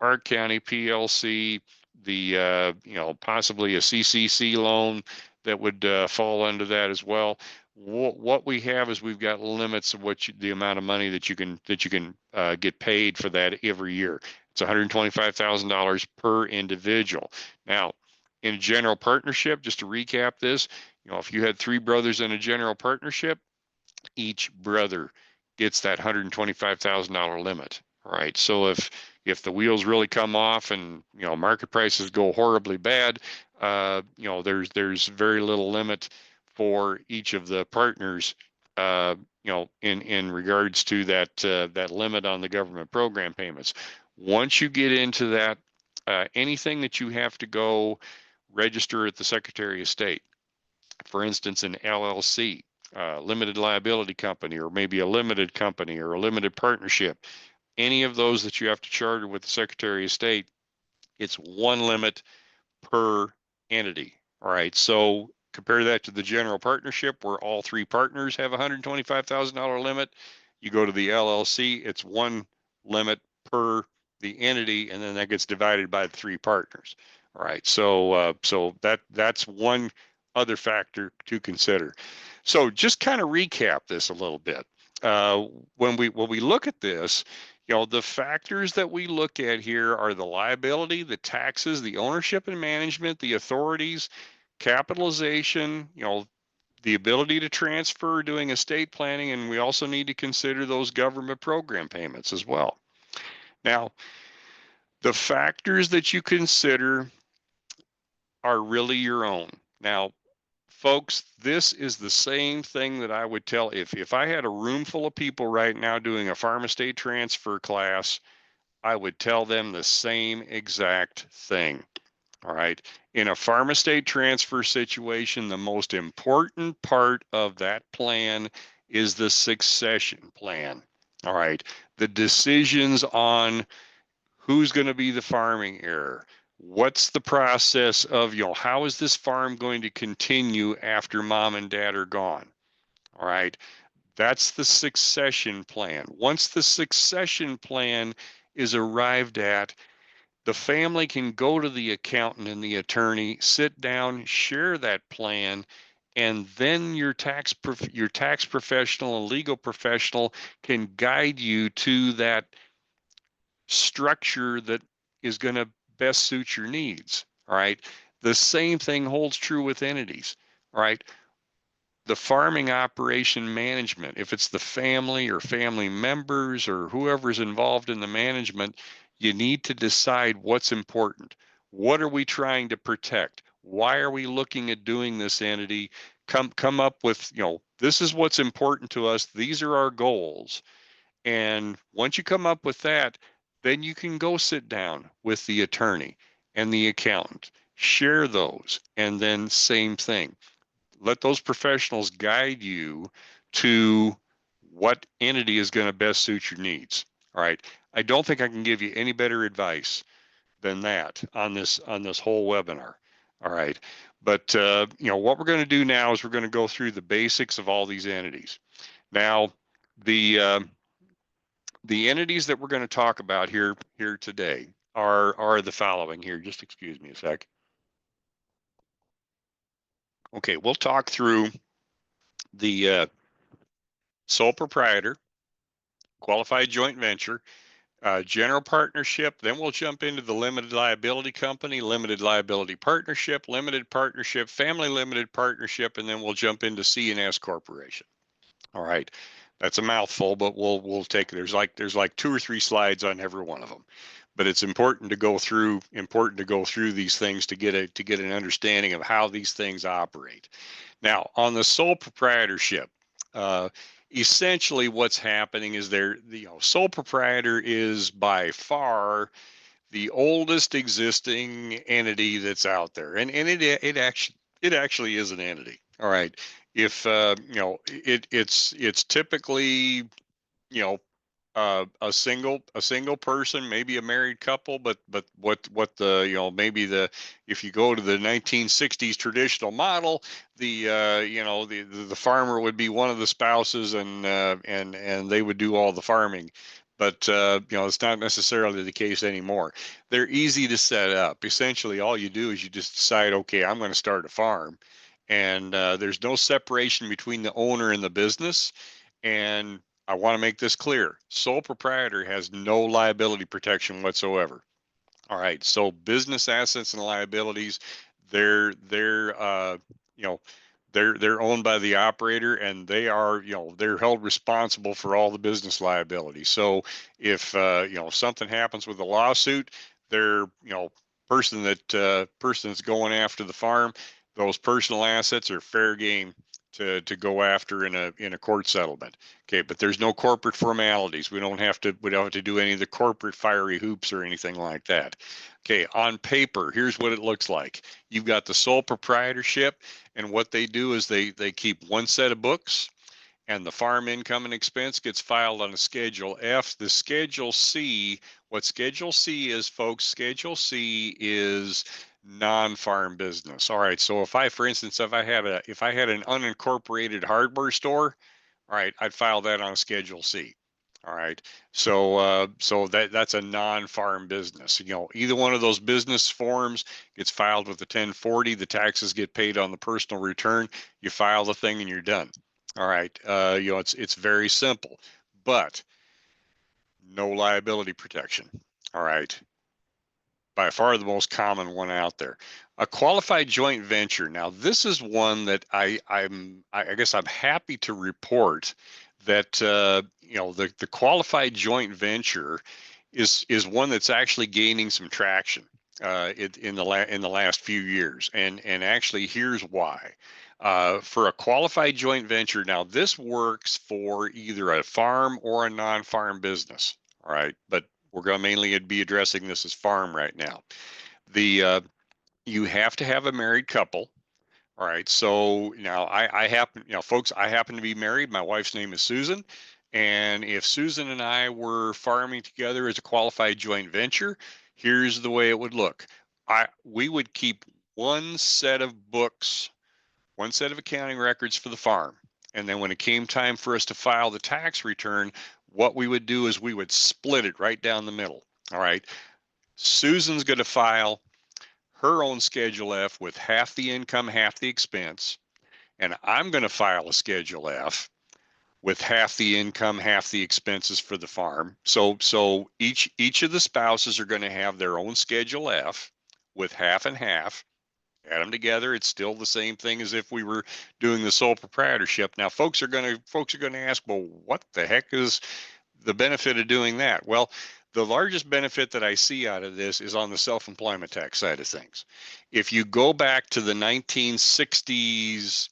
Arc County PLC, the possibly a CCC loan that would fall under that as well. what we have is we've got limits of the amount of money that you can get paid for that every year. It's $125,000 per individual. Now, in a general partnership, just to recap this, if you had three brothers in a general partnership, each brother gets that $125,000 limit. All right. So if the wheels really come off and market prices go horribly bad, there's very little limit for each of the partners. In regards to that limit on the government program payments. Once you get into that, anything that you have to go register at the Secretary of State, for instance, an LLC, limited liability company, or maybe a limited company or a limited partnership, any of those that you have to charter with the Secretary of State, it's one limit per entity. All right. So compare that to the general partnership where all three partners have a $125,000 limit. You go to the LLC, it's one limit per the entity, and then that gets divided by the three partners. All right. So that's one other factor to consider. So just kind of recap this a little bit. Uh, when we look at this, the factors that we look at here are the liability, the taxes, the ownership and management, the authorities, capitalization, the ability to transfer, doing estate planning, and we also need to consider those government program payments as well. Now, the factors that you consider are really your own. Now, folks, this is the same thing that I would tell if I had a room full of people right now doing a farm estate transfer class, I would tell them the same exact thing. All right. In a farm estate transfer situation, the most important part of that plan is the succession plan. All right. The decisions on who's going to be the farming heir. What's the process of, how is this farm going to continue after mom and dad are gone? All right. That's the succession plan. Once the succession plan is arrived at, the family can go to the accountant and the attorney, sit down, share that plan, and then your tax professional and legal professional can guide you to that structure that is going to best suit your needs. All right. The same thing holds true with entities. All right. The farming operation management, if it's the family or family members or whoever's involved in the management, you need to decide what's important. What are we trying to protect? Why are we looking at doing this entity? Come up with, this is what's important to us. These are our goals. And once you come up with that, then you can go sit down with the attorney and the accountant, share those, and then same thing. Let those professionals guide you to what entity is going to best suit your needs. All right. I don't think I can give you any better advice than that on this whole webinar. All right. But what we're going to do now is we're going to go through the basics of all these entities. Now, the the entities that we're going to talk about here today are the following here. Just excuse me a sec. Okay, we'll talk through the sole proprietor, qualified joint venture, general partnership. Then we'll jump into the limited liability company, limited liability partnership, limited partnership, family limited partnership, and then we'll jump into C&S corporation. All right. That's a mouthful, but we'll take there's like 2 or 3 slides on every one of them. But it's important to go through these things to get an understanding of how these things operate. Now, on the sole proprietorship, essentially what's happening is the sole proprietor is by far the oldest existing entity that's out there, and it actually is an entity. All right, if it's typically a single person, maybe a married couple, but what the maybe if you go to the 1960s traditional model, the farmer would be one of the spouses, and they would do all the farming. But it's not necessarily the case anymore. They're easy to set up. Essentially, all you do is you just decide, okay, I'm going to start a farm, and there's no separation between the owner and the business. And I want to make this clear: sole proprietor has no liability protection whatsoever. All right, so business assets and liabilities, they're you know they're owned by the operator, and they are, they're held responsible for all the business liability. So if something happens with a lawsuit, they're, person that's going after the farm, those personal assets are fair game to go after in a court settlement. Okay, but there's no corporate formalities. We don't have to do any of the corporate fiery hoops or anything like that. Okay, on paper, here's what it looks like. You've got the sole proprietorship, and what they do is they keep one set of books, and the farm income and expense gets filed on a Schedule F. The Schedule C, what Schedule C is, folks, Schedule C is non-farm business. All right, so for instance, if I had an unincorporated hardware store, all right, I'd file that on Schedule C. All right, so that's a non-farm business. Either one of those business forms gets filed with the 1040. The taxes get paid on the personal return. You file the thing and you're done. All right, it's very simple, but no liability protection. All right, by far the most common one out there. A qualified joint venture. Now, this is one that I guess I'm happy to report that the qualified joint venture is one that's actually gaining some traction in the last few years, and actually here's why. For a qualified joint venture, now this works for either a farm or a non-farm business. All right, but we're going to mainly be addressing this as farm right now. The You have to have a married couple. All right. So now I happen, folks, I happen to be married. My wife's name is Susan. And if Susan and I were farming together as a qualified joint venture, here's the way it would look. We would keep one set of books, one set of accounting records for the farm. And then when it came time for us to file the tax return, what we would do is we would split it right down the middle. All right. Susan's going to file her own Schedule F with half the income, half the expense, and I'm going to file a Schedule F with half the income, half the expenses for the farm. So each of the spouses are going to have their own Schedule F with half and half. Add them together, it's still the same thing as if we were doing the sole proprietorship. Now, folks are going to ask, well, what the heck is the benefit of doing that? Well, the largest benefit that I see out of this is on the self-employment tax side of things. If you go back to the 1960s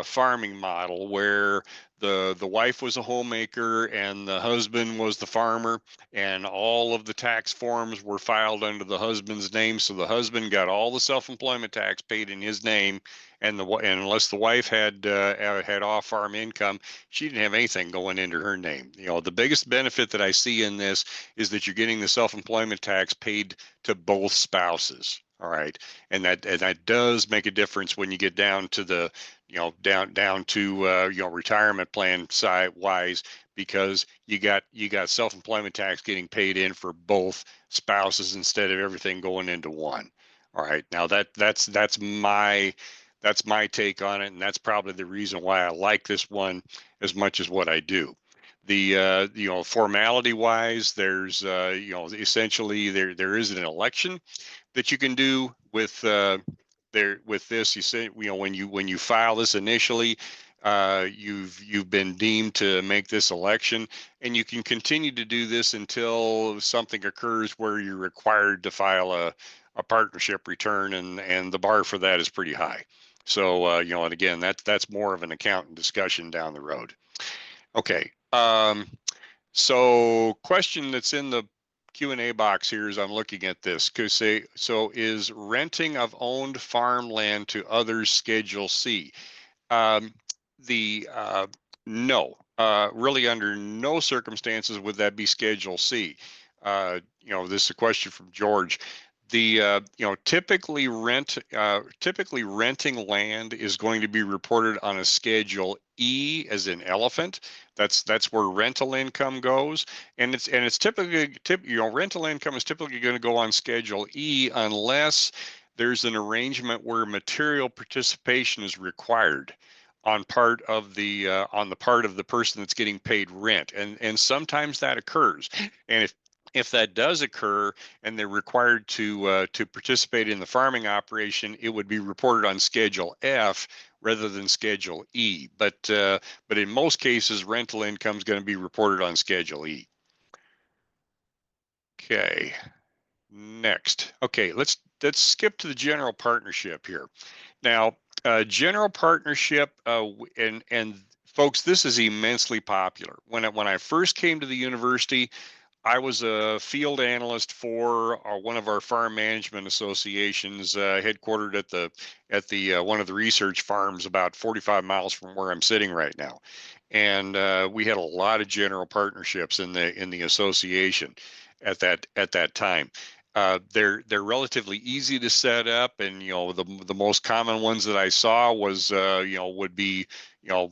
farming model, where the wife was a homemaker and the husband was the farmer, and all of the tax forms were filed under the husband's name, so the husband got all the self-employment tax paid in his name, and unless the wife had off-farm income, she didn't have anything going into her name. The biggest benefit that I see in this is that you're getting the self-employment tax paid to both spouses. All right, and that does make a difference when you get down to the down to retirement plan side wise, because you got self-employment tax getting paid in for both spouses instead of everything going into one. All right, now that's my take on it, and that's probably the reason why I like this one as much as what I do. The formality wise, there's essentially there is an election that you can do with this. You say, when you file this initially, you've been deemed to make this election, and you can continue to do this until something occurs where you're required to file a partnership return, and the bar for that is pretty high. So and again, that's more of an accountant discussion down the road. Okay. So question that's in the Q&A box here as I'm looking at this, so is renting of owned farmland to others Schedule C? Um, no, really under no circumstances would that be Schedule C. This is a question from George. Typically renting land is going to be reported on a Schedule E, as in elephant. That's where rental income goes, and it's typically rental income is typically going to go on Schedule E unless there's an arrangement where material participation is required on the part of the person that's getting paid rent, and sometimes that occurs. And if that does occur and they're required to participate in the farming operation, it would be reported on Schedule F rather than Schedule E. But in most cases, rental income is going to be reported on Schedule E. Okay, next. Okay, let's skip to the general partnership here. Now, general partnership, and folks, this is immensely popular. When I first came to the university, I was a field analyst for one of our farm management associations, headquartered at the one of the research farms about 45 miles from where I'm sitting right now, and we had a lot of general partnerships in the association at that time. They're relatively easy to set up, and the most common ones that I saw was would be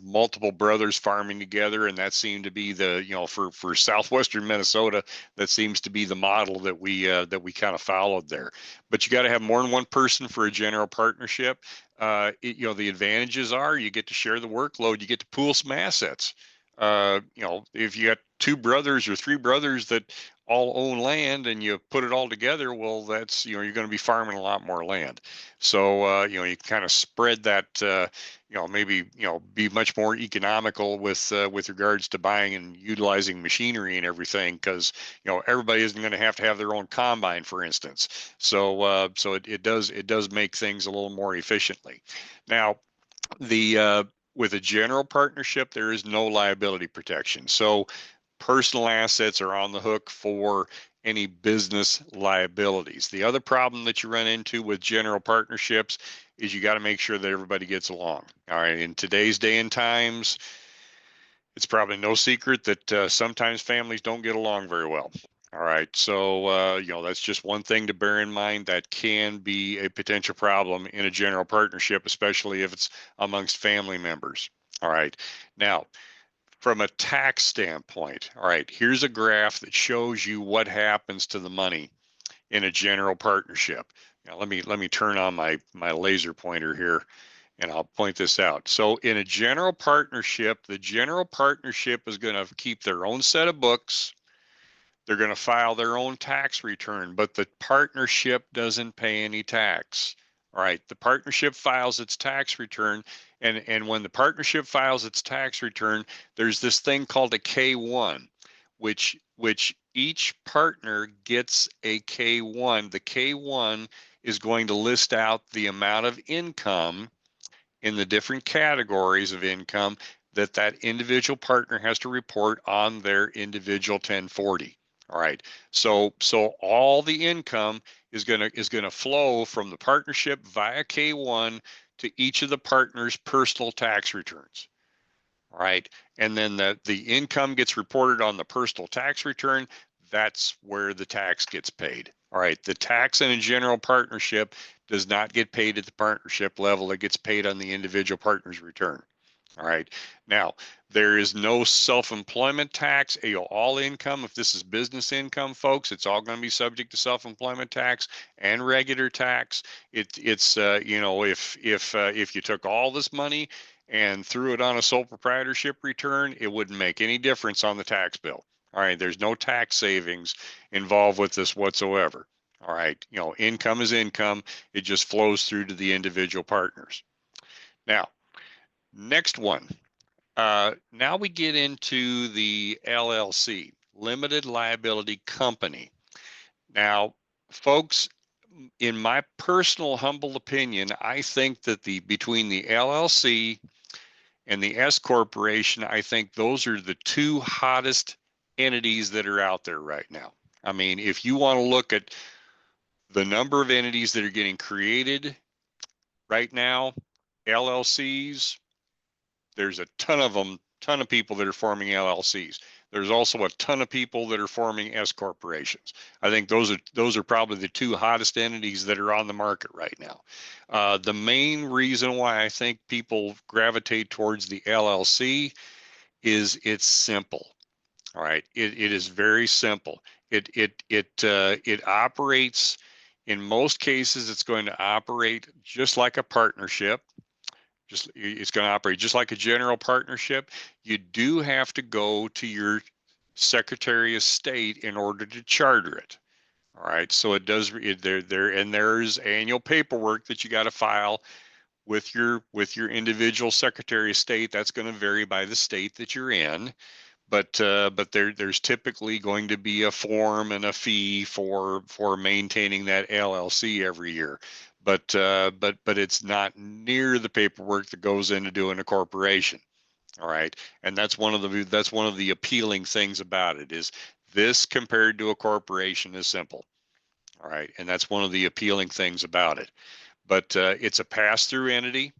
multiple brothers farming together, and that seemed to be the for southwestern Minnesota, that seems to be the model that we kind of followed there. But you got to have more than one person for a general partnership. The advantages are you get to share the workload, you get to pool some assets. If you got two brothers or three brothers that all own land and you put it all together, well, that's you're going to be farming a lot more land. So you kind of spread that, maybe be much more economical with regards to buying and utilizing machinery and everything, because everybody isn't going to have their own combine, for instance. So it does make things a little more efficiently. Now, the with a general partnership, there is no liability protection. So personal assets are on the hook for any business liabilities. The other problem that you run into with general partnerships is you got to make sure that everybody gets along. All right. In today's day and times, it's probably no secret that sometimes families don't get along very well. All right. So, that's just one thing to bear in mind. That can be a potential problem in a general partnership, especially if it's amongst family members. All right. Now, from a tax standpoint, all right, here's a graph that shows you what happens to the money in a general partnership. Now, let me turn on my laser pointer here, and I'll point this out. So in a general partnership, the general partnership is going to keep their own set of books. They're going to file their own tax return, but the partnership doesn't pay any tax. All right, the partnership files its tax return, and when the partnership files its tax return, there's this thing called a K1, which each partner gets a K1. The K1 is going to list out the amount of income in the different categories of income that individual partner has to report on their individual 1040. All right. So all the income is gonna flow from the partnership via K1 to each of the partners' personal tax returns. All right. And then the income gets reported on the personal tax return. That's where the tax gets paid. All right. The tax in a general partnership does not get paid at the partnership level. It gets paid on the individual partner's return. All right. Now, there is no self-employment tax. All income, if this is business income, folks, it's all going to be subject to self-employment tax and regular tax. It's if you took all this money and threw it on a sole proprietorship return, it wouldn't make any difference on the tax bill. All right. There's no tax savings involved with this whatsoever. All right. Income is income. It just flows through to the individual partners. Now, next one. Now we get into the LLC, limited liability company. Now, folks, in my personal humble opinion, I think that between the LLC and the S corporation, I think those are the two hottest entities that are out there right now. I mean, if you want to look at the number of entities that are getting created right now, LLCs, there's a ton of them, ton of people that are forming LLCs. There's also a ton of people that are forming S corporations. I think those are probably the two hottest entities that are on the market right now. The main reason why I think people gravitate towards the LLC is it's simple. All right, it is very simple. It operates In most cases, it's going to operate just like a partnership. It's going to operate just like a general partnership. You do have to go to your Secretary of State in order to charter it. All right, so it does there's annual paperwork that you got to file with your individual Secretary of State. That's going to vary by the state that you're in, but there's typically going to be a form and a fee for maintaining that LLC every year. But it's not near the paperwork that goes into doing a corporation. All right, and that's one of the appealing things about it is this compared to a corporation is simple. All right, and that's one of the appealing things about it. But it's a pass-through entity,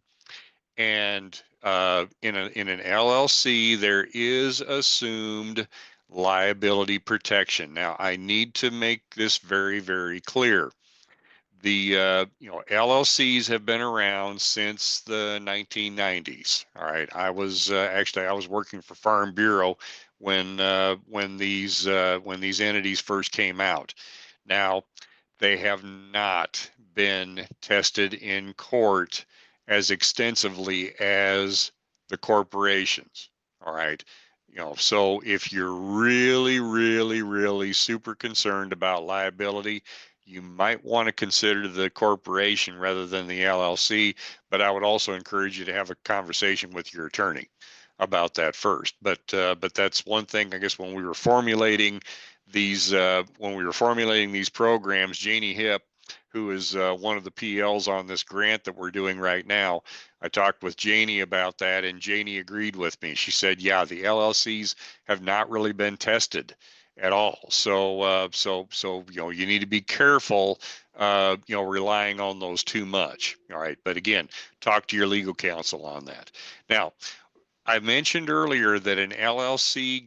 and in an LLC, there is assumed liability protection. Now, I need to make this very, very clear. The LLCs have been around since the 1990s. All right, I was actually I was working for Farm Bureau when these entities first came out. Now, they have not been tested in court as extensively as the corporations. All right. So if you're really, really, really super concerned about liability, you might want to consider the corporation rather than the LLC. But I would also encourage you to have a conversation with your attorney about that first. But that's one thing, I guess, when we were formulating these programs, Janie Hip, who is one of the PLs on this grant that we're doing right now, I talked with Janie about that, and Janie agreed with me. She said, "Yeah, the LLCs have not really been tested at all. So you need to be careful, relying on those too much. All right, but again, talk to your legal counsel on that. Now, I mentioned earlier that an LLC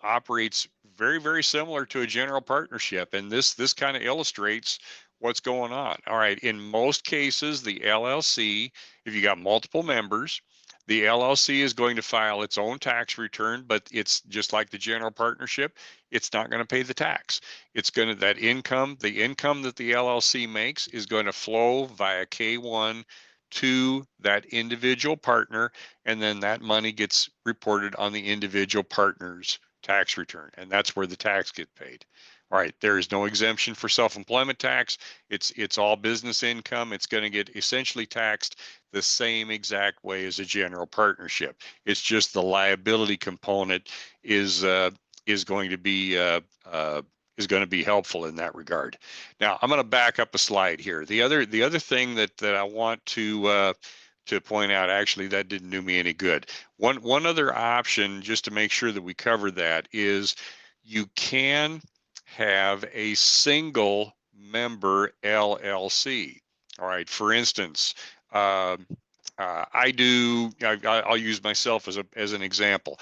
operates very, very similar to a general partnership, and this kind of illustrates what's going on. All right, in most cases, the LLC, if you got multiple members, the LLC is going to file its own tax return, but it's just like the general partnership, it's not going to pay the tax. It's going to that income, the income that the LLC makes is going to flow via K1 to that individual partner, and then that money gets reported on the individual partner's tax return, and that's where the tax gets paid. All right, there is no exemption for self-employment tax. It's all business income. It's going to get essentially taxed the same exact way as a general partnership. It's just the liability component is uh, is going to be uh, uh, is going to be helpful in that regard. Now, I'm going to back up a slide here. The other thing that I want to point out, actually, that didn't do me any good. One other option, just to make sure that we cover that, is you can have a single member LLC. All right. For instance, I'll use myself as an example.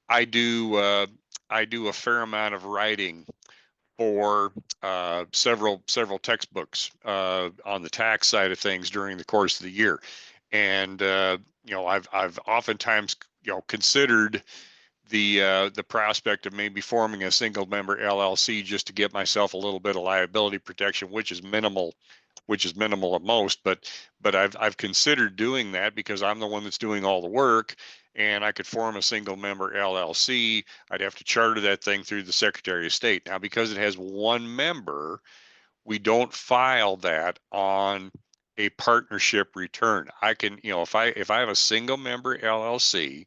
I do I do a fair amount of writing for several textbooks on the tax side of things during the course of the year, and I've oftentimes considered the prospect of maybe forming a single member LLC just to get myself a little bit of liability protection, which is minimal at most, but I've considered doing that because I'm the one that's doing all the work, and I could form a single member LLC. I'd have to charter that thing through the Secretary of State. Now, because it has one member, we don't file that on a partnership return. I can, if I have a single member LLC,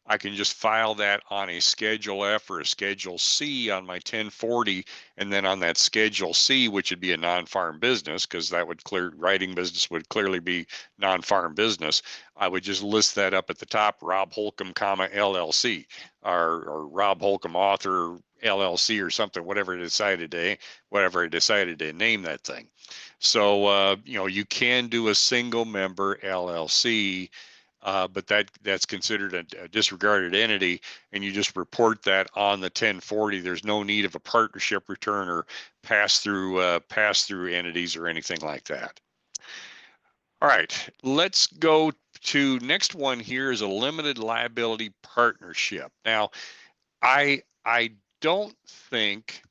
I can just file that on a Schedule F or a Schedule C on my 1040, and then on that Schedule C, which would be a non-farm business, because that would writing business would clearly be non-farm business. I would just list that up at the top, Rob Holcomb, comma LLC, or Rob Holcomb Author LLC or something, whatever I decided to name that thing. So you can do a single member LLC, but that's considered a disregarded entity, and you just report that on the 1040. There's no need of a partnership return or pass through entities or anything like that. All right, let's go to next one. Here is a limited liability partnership. Now, I don't think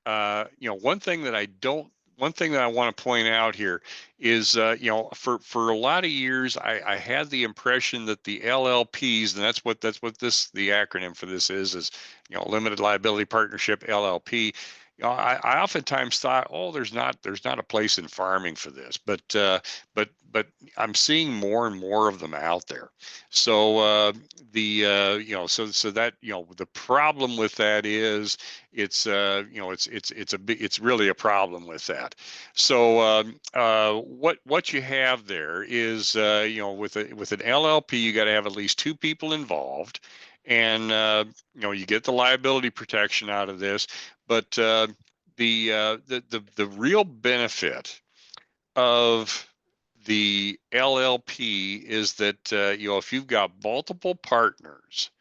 one thing that I don't one thing that I want to point out here is, for a lot of years, I had the impression that the LLPs, and that's what the acronym for this is, limited liability partnership, LLP. I oftentimes thought, oh, there's not a place in farming for this, but I'm seeing more and more of them out there. So so that the problem with that is it's really a problem with that. So what you have there is with an LLP, you got to have at least two people involved, and you get the liability protection out of this. But the real benefit of the LLP is that if you've got multiple partners,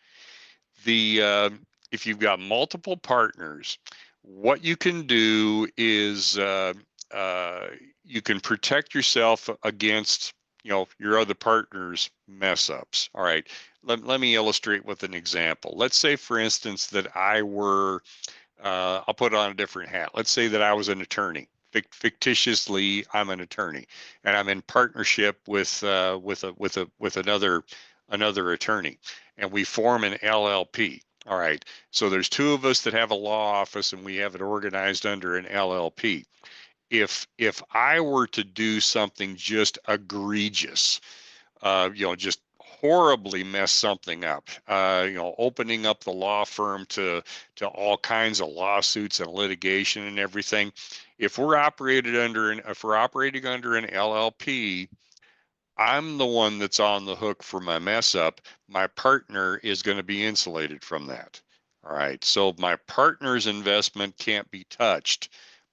the if you've got multiple partners, what you can do is you can protect yourself against your other partner's mess ups. All right, let me illustrate with an example. Let's say, for instance, that I were I'll put on a different hat. Let's say that I was an attorney. Fictitiously, I'm an attorney, and I'm in partnership with another attorney, and we form an LLP. All right. So there's two of us that have a law office, and we have it organized under an LLP. If I were to do something just egregious, just horribly mess something up, opening up the law firm to all kinds of lawsuits and litigation and everything. If we're operating under an LLP, I'm the one that's on the hook for my mess up. My partner is going to be insulated from that. All right. So my partner's investment can't be touched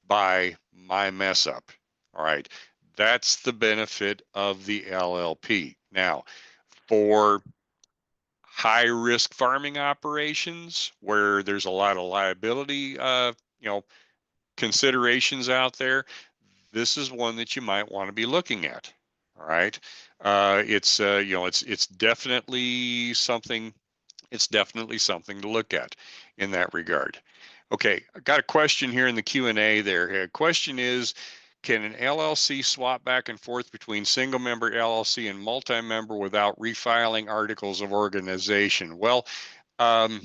by my mess up. All right. That's the benefit of the LLP. Now, for high risk farming operations where there's a lot of liability, considerations out there, this is one that you might want to be looking at. All right. It's definitely something. It's definitely something to look at in that regard. Okay, I got a question here in the Q&A there. The question is, can an LLC swap back and forth between single member LLC and multi-member without refiling articles of organization? Well, um,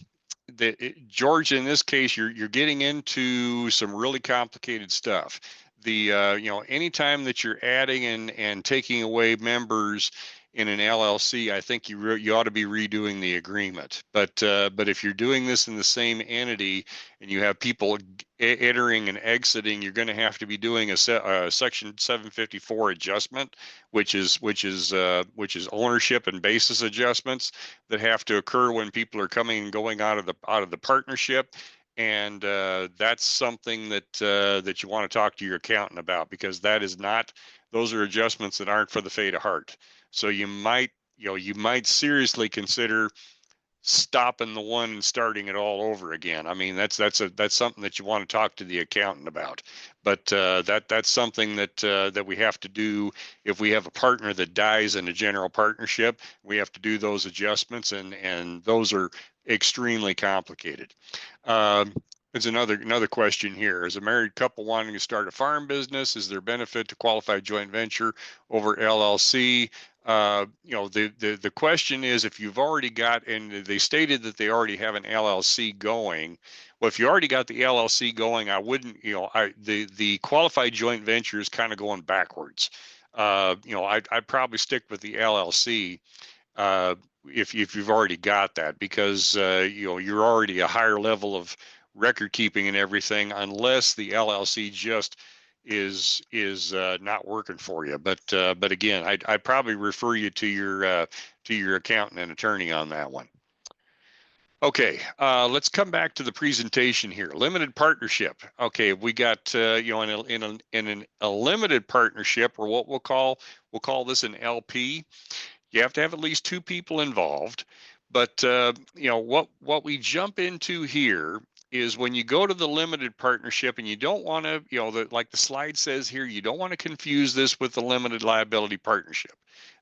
George, in this case, you're getting into some really complicated stuff. Anytime that you're adding and taking away members in an LLC, I think you ought to be redoing the agreement. But if you're doing this in the same entity and you have people entering and exiting, you're going to have to be doing a Section 754 adjustment, which is ownership and basis adjustments that have to occur when people are coming and going out of the partnership. And that's something that you want to talk to your accountant about, because those are adjustments that aren't for the faint of heart. So you might seriously consider stopping the one and starting it all over again. I mean, that's something that you want to talk to the accountant about. But that's something that we have to do if we have a partner that dies in a general partnership. We have to do those adjustments, and those are extremely complicated. There's another question here. As a married couple wanting to start a farm business, is there benefit to qualified joint venture over LLC? The question is, if you've already got, and they stated that they already have an LLC going. Well, if you already got the LLC going, I wouldn't, the qualified joint venture is kind of going backwards. I'd probably stick with the LLC if you've already got that, because you're already a higher level of record keeping and everything, unless the LLC just is not working for you. But again, I'd probably refer you to your accountant and attorney on that one. Okay, let's come back to the presentation here. Limited partnership. Okay, we got in a limited partnership, or what we'll call this an LP. You have to have at least two people involved. But what we jump into here is when you go to the limited partnership, and you don't want to, like the slide says here, you don't want to confuse this with the limited liability partnership,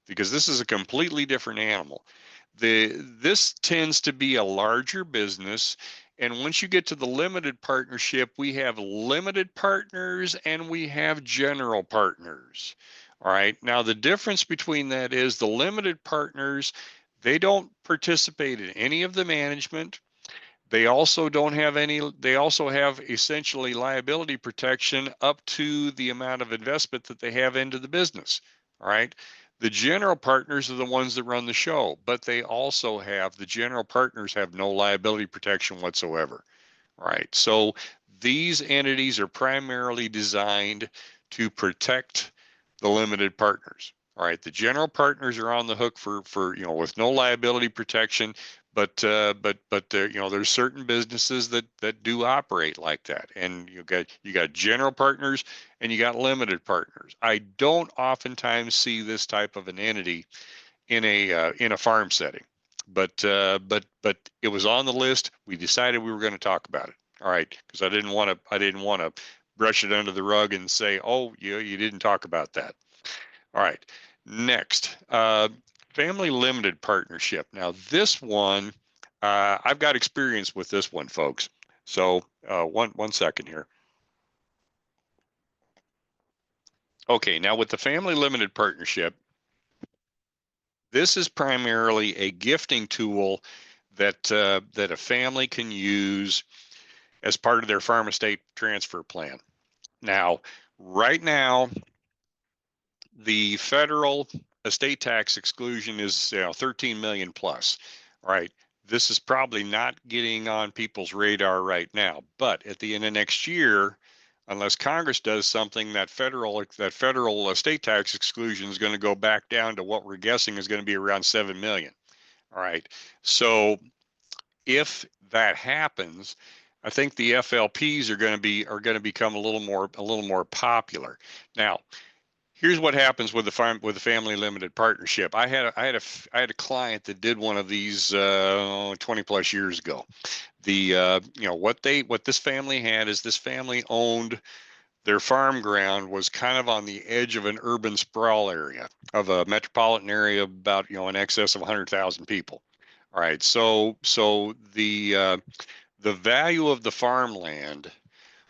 because this is a completely different animal. This tends to be a larger business, And once you get to the limited partnership, we have limited partners and we have general partners. All right. Now, the difference between that is the limited partners, they don't participate in any of the management. They also don't have any, they also have essentially liability protection up to the amount of investment that they have into the business. All right. The general partners are the ones that run the show, but they also have, the general partners have no liability protection whatsoever. All right. So these entities are primarily designed to protect the limited partners. All right. The general partners are on the hook for with no liability protection, but there's certain businesses that do operate like that, and you got general partners and you got limited partners. I don't oftentimes see this type of an entity in a farm setting, but it was on the list. We decided we were going to talk about it. All right, because I didn't want to brush it under the rug and say, oh, you didn't talk about that. All right, next, family limited partnership. Now this one, I've got experience with this one, folks. So one second here. Okay, now with the family limited partnership, this is primarily a gifting tool that a family can use as part of their farm estate transfer plan. Now, right now, the federal estate tax exclusion is 13 million plus. All right. This is probably not getting on people's radar right now, but at the end of next year, unless Congress does something, that federal estate tax exclusion is going to go back down to what we're guessing is going to be around 7 million. All right. So if that happens, I think the FLPs are going to become a little more popular. Now, here's what happens with the family limited partnership. I had a client that did one of these 20 plus years ago. What this family had is this family owned their farm ground was kind of on the edge of an urban sprawl area of a metropolitan area about in excess of 100,000 people. All right, so the value of the farmland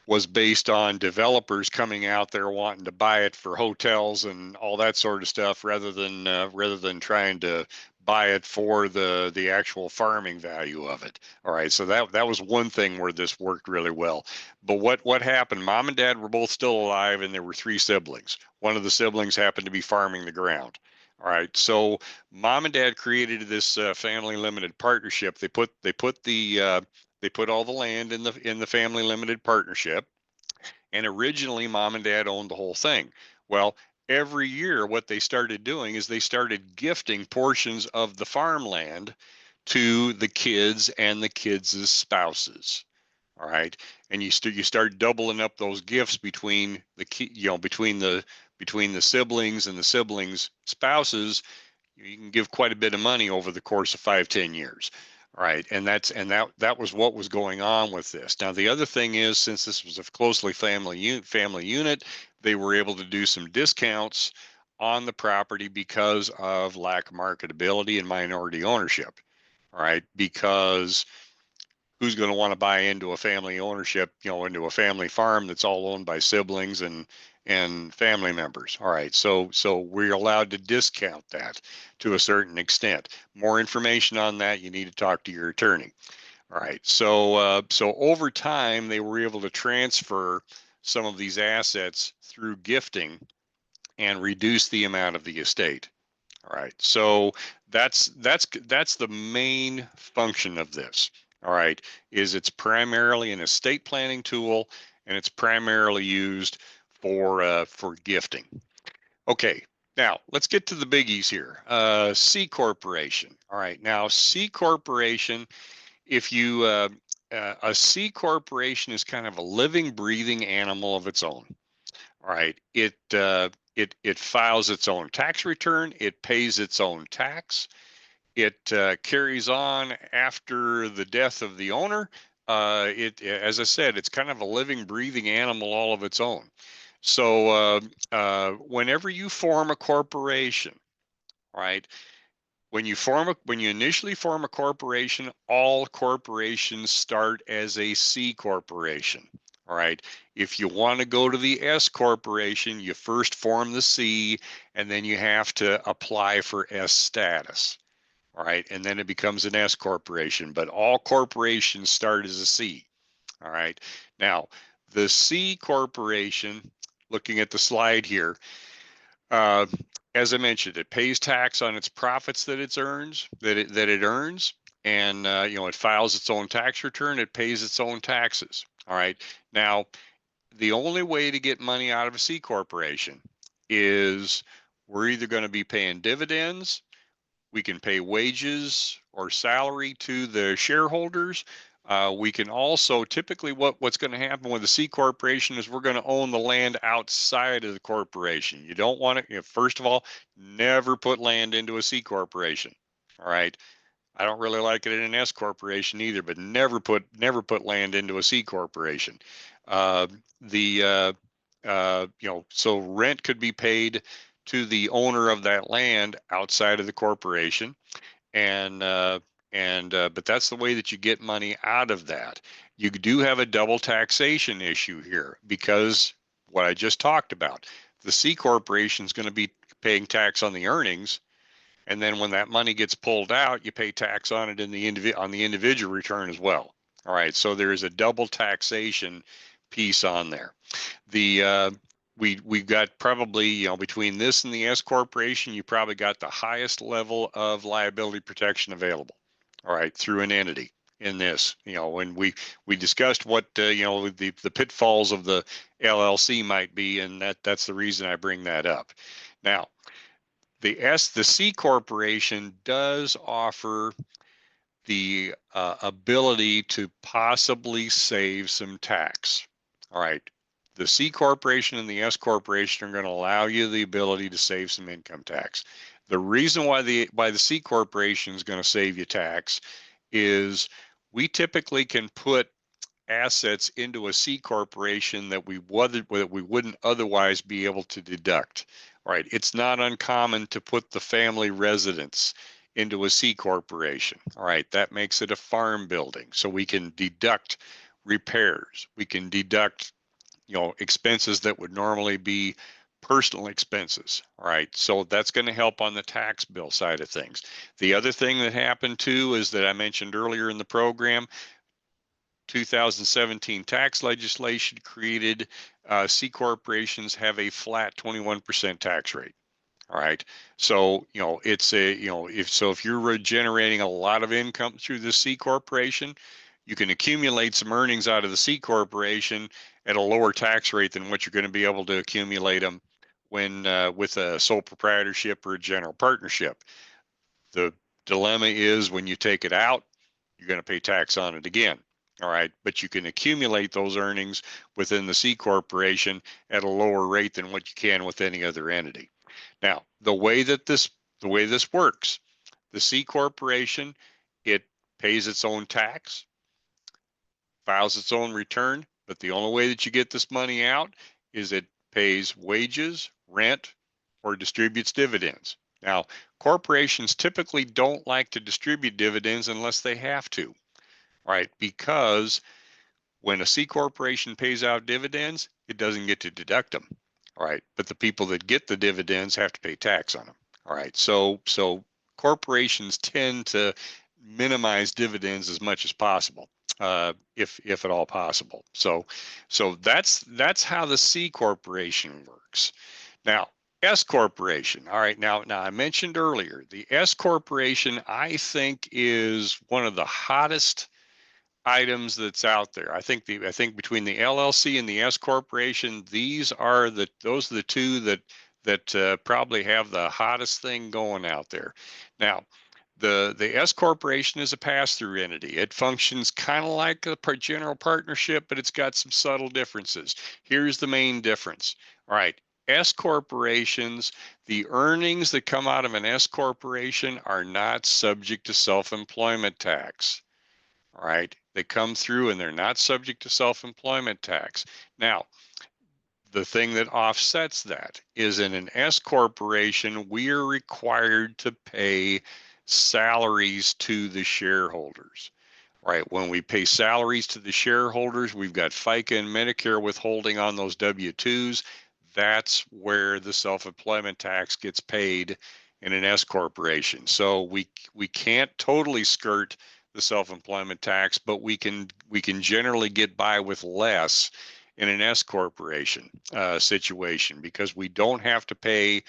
was based on developers coming out there wanting to buy it for hotels and all that sort of stuff, rather than trying to buy it for the actual farming value of it. All right, so that was one thing where this worked really well. But what happened? Mom and dad were both still alive, and there were three siblings. One of the siblings happened to be farming the ground. All right, so mom and dad created this family limited partnership. They put all the land in the family limited partnership, and originally mom and dad owned the whole thing. Well, every year what they started doing is they started gifting portions of the farmland to the kids and the kids' spouses. All right, and you start doubling up those gifts between between the siblings and the siblings' spouses. You can give quite a bit of money over the course of 5-10 years. All right, and that was what was going on with this. Now the other thing is, since this was a closely family unit, they were able to do some discounts on the property because of lack of marketability and minority ownership. All right, because who's going to want to buy into a family ownership, into a family farm that's all owned by siblings and family members. All right, so we're allowed to discount that to a certain extent. More information on that, you need to talk to your attorney. All right, so over time they were able to transfer some of these assets through gifting and reduce the amount of the estate. All right, so that's the main function of this. All right, is it's primarily an estate planning tool, and it's primarily used for gifting. Okay, now let's get to the biggies here. C corporation. All right, now C corporation. If you A C corporation is kind of a living, breathing animal of its own. All right, it files its own tax return. It pays its own tax. It carries on after the death of the owner. As I said, it's kind of a living, breathing animal all of its own. So whenever you form a corporation, right, when you initially form a corporation, all corporations start as a C corporation. All right. If you want to go to the S corporation, you first form the C, and then you have to apply for S status. All right. And then it becomes an S corporation, but all corporations start as a C. All right. Now, the C corporation, looking at the slide here, uh, as I mentioned, it pays tax on its profits that it earns, and it files its own tax return. It pays its own taxes. All right. Now, the only way to get money out of a C corporation is we're either going to be paying dividends, we can pay wages or salary to the shareholders. We can also typically what's going to happen with a C corporation is we're going to own the land outside of the corporation. You don't want to, first of all, never put land into a C corporation. All right. I don't really like it in an S corporation either, but never put land into a C corporation. Uh, so rent could be paid to the owner of that land outside of the corporation, and but that's the way that you get money out of that. You do have a double taxation issue here because what I just talked about, the C corporation is going to be paying tax on the earnings, and then when that money gets pulled out, you pay tax on it on the individual return as well. All right, so there is a double taxation piece on there. The we've got probably, between this and the S corporation, you probably got the highest level of liability protection available. All right, through an entity in this. When we discussed what the pitfalls of the LLC might be, and that's the reason I bring that up. Now, the C corporation does offer the ability to possibly save some tax. All right. The C corporation and the S corporation are going to allow you the ability to save some income tax. The reason why the C corporation is going to save you tax is we typically can put assets into a C corporation that we wouldn't otherwise be able to deduct. All right, it's not uncommon to put the family residence into a C corporation. All right, that makes it a farm building, so we can deduct repairs. We can deduct, expenses that would normally be personal expenses. All right, so that's going to help on the tax bill side of things. The other thing that happened too is that I mentioned earlier in the program, 2017 tax legislation created C corporations have a flat 21% tax rate. All right. So, it's if you're generating a lot of income through the C corporation, you can accumulate some earnings out of the C corporation at a lower tax rate than what you're going to be able to accumulate them when with a sole proprietorship or a general partnership. The dilemma is when you take it out, you're going to pay tax on it again. All right, but you can accumulate those earnings within the C corporation at a lower rate than what you can with any other entity. Now, the way this works, the C corporation, it pays its own tax, files its own return, but the only way that you get this money out is it pays wages, rent, or distributes dividends. Now, corporations typically don't like to distribute dividends unless they have to, right? Because when a C corporation pays out dividends, it doesn't get to deduct them. All right. But the people that get the dividends have to pay tax on them. All right. So corporations tend to minimize dividends as much as possible, if at all possible. So that's how the C corporation works. Now, S corporation. All right. Now I mentioned earlier the S corporation, I think, is one of the hottest items that's out there. I think between the LLC and the S corporation, those are the two that probably have the hottest thing going out there. Now, the S corporation is a pass-through entity. It functions kind of like a general partnership, but it's got some subtle differences. Here's the main difference. All right. S corporations, the earnings that come out of an S corporation are not subject to self-employment tax. All right. They come through and they're not subject to self-employment tax. Now, the thing that offsets that is in an S corporation, we are required to pay salaries to the shareholders. Right. When we pay salaries to the shareholders, we've got FICA and Medicare withholding on those W-2s. That's where the self-employment tax gets paid in an S corporation. So we can't totally skirt the self-employment tax, but we can generally get by with less in an S corporation situation, because we don't have to pay,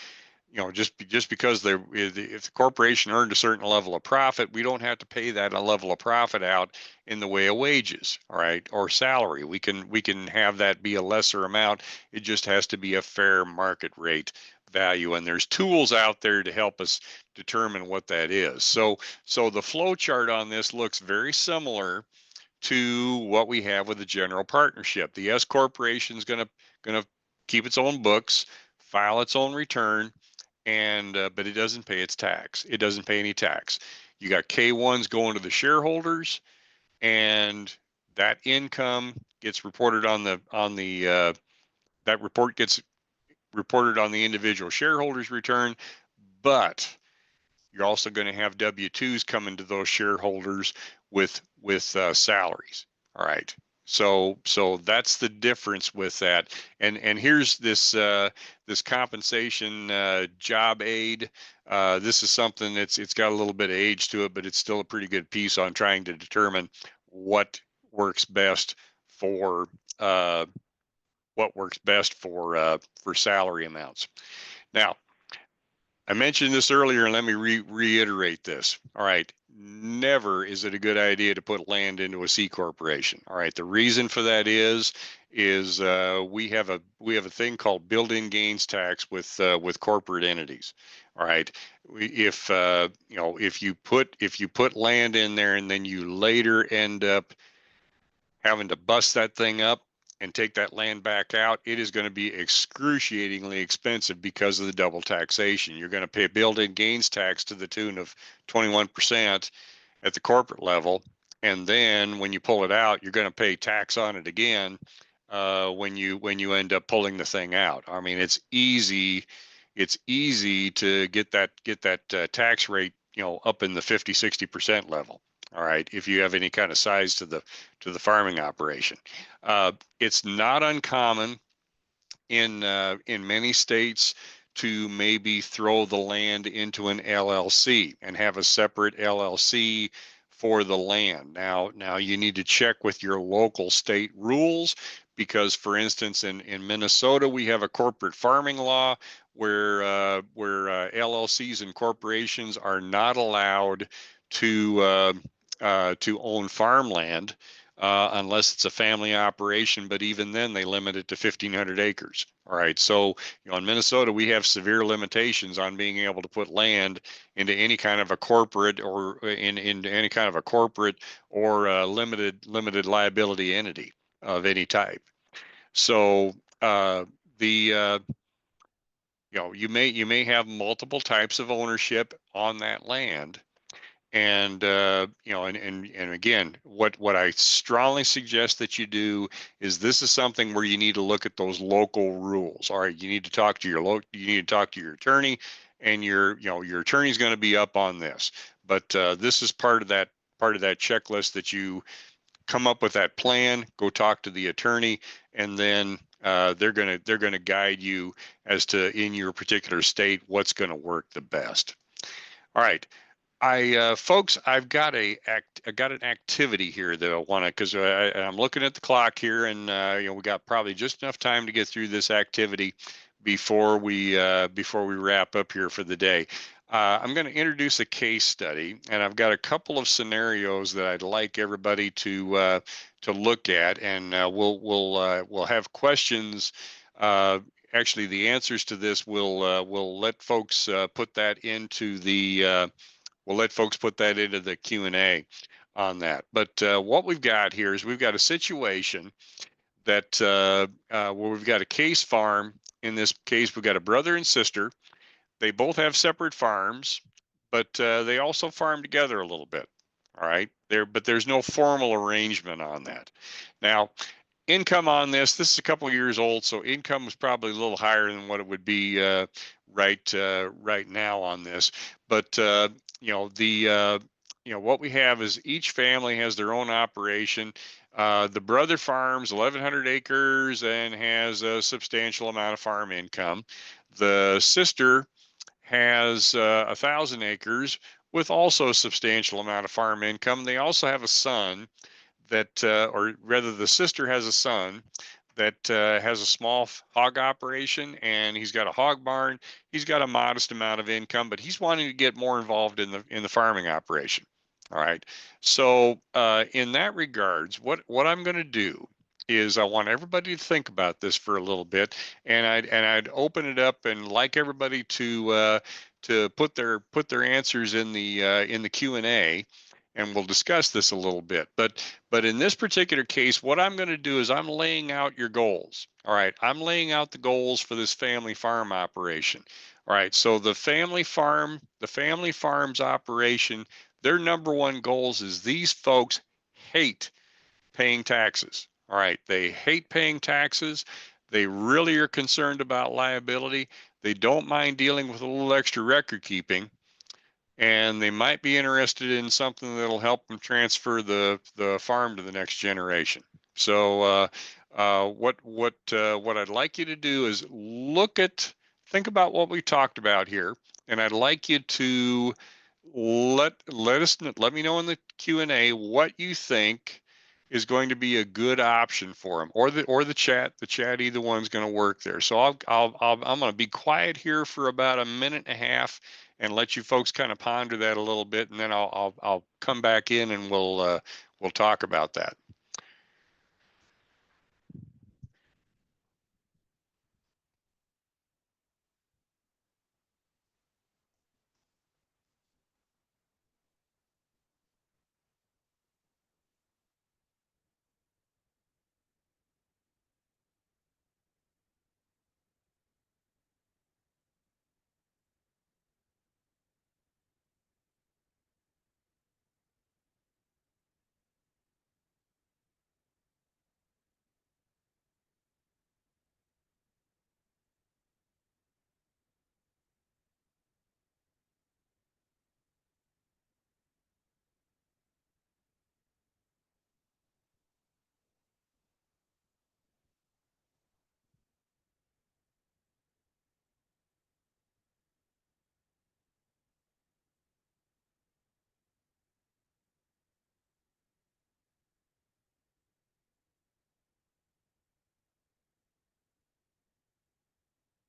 just because if the corporation earned a certain level of profit, we don't have to pay that a level of profit out in the way of wages, all right, or salary. We can have that be a lesser amount. It just has to be a fair market rate value, and there's tools out there to help us determine what that is. So the flow chart on this looks very similar to what we have with the general partnership. The S corporation is going to keep its own books, file its own return, and but it doesn't pay its tax. It doesn't pay any tax. You got K1s going to the shareholders, and that income gets reported on the that report gets reported on the individual shareholders return, but you're also going to have W-2s coming to those shareholders with salaries. All right. So that's the difference with that. And here's this compensation job aid. This is something it's got a little bit of age to it, but it's still a pretty good piece on trying to determine what works best for uh, for salary amounts. Now, I mentioned this earlier, and let me reiterate this. All right. Never is it a good idea to put land into a C corporation. All right. The reason for that is we have a thing called built-in gains tax with corporate entities. All right. If if you put land in there and then you later end up having to bust that thing up and take that land back out, it is going to be excruciatingly expensive because of the double taxation. You're going to pay built-in gains tax to the tune of 21% at the corporate level, and then when you pull it out, you're going to pay tax on it again when you end up pulling the thing out. I mean, it's easy. It's easy to get that tax rate, up in the 50-60% level. All right, if you have any kind of size to the farming operation. It's not uncommon in many states to maybe throw the land into an LLC and have a separate LLC for the land. Now you need to check with your local state rules, because, for instance, in Minnesota, we have a corporate farming law where LLCs and corporations are not allowed to own farmland unless it's a family operation. But even then, they limit it to 1,500 acres. All right. So, in Minnesota, we have severe limitations on being able to put land into any kind of a corporate or into any kind of a corporate or limited liability entity of any type. So the you may have multiple types of ownership on that land. And and again, what I strongly suggest that you do is, this is something where you need to look at those local rules. All right, you need to talk to you need to talk to your attorney, and your attorney's going to be up on this. But this is part of that checklist, that you come up with that plan, go talk to the attorney, and then they're gonna guide you as to, in your particular state, what's going to work the best. All right. Folks, I got an activity here that I want to, because I'm looking at the clock here, and we got probably just enough time to get through this activity before we wrap up here for the day. I'm going to introduce a case study, and I've got a couple of scenarios that I'd like everybody to look at, and we'll have questions. Actually, the answers to this will let folks put that into the Q&A on that. But what we've got here is, we've got a situation that where we've got a case farm. In this case, we've got a brother and sister. They both have separate farms, but they also farm together a little bit. All right, but there's no formal arrangement on that. Now, income on this is a couple of years old, so income was probably a little higher than what it would be right now on this. But what we have is each family has their own operation. The brother farms 1,100 acres and has a substantial amount of farm income. The sister has 1,000 acres with also a substantial amount of farm income. They also have a son that, or rather, the sister has a son that has a small hog operation, and he's got a hog barn. He's got a modest amount of income, but he's wanting to get more involved in the farming operation. All right. So in that regards, what I'm going to do is I want everybody to think about this for a little bit, and I'd open it up and like everybody to put their answers in the Q&A, and we'll discuss this a little bit. But in this particular case, what I'm going to do is I'm laying out your goals. All right. I'm laying out the goals for this family farm operation. All right. So the family farms operation, their number one goals is these folks hate paying taxes. All right. They hate paying taxes. They really are concerned about liability. They don't mind dealing with a little extra record keeping, and they might be interested in something that'll help them transfer the farm to the next generation. So what I'd like you to do is think about what we talked about here, and I'd like you to let me know in the Q&A what you think is going to be a good option for them, or the chat. Either one's going to work there. So I'm going to be quiet here for about a minute and a half and let you folks kind of ponder that a little bit, and then I'll come back in and we'll talk about that.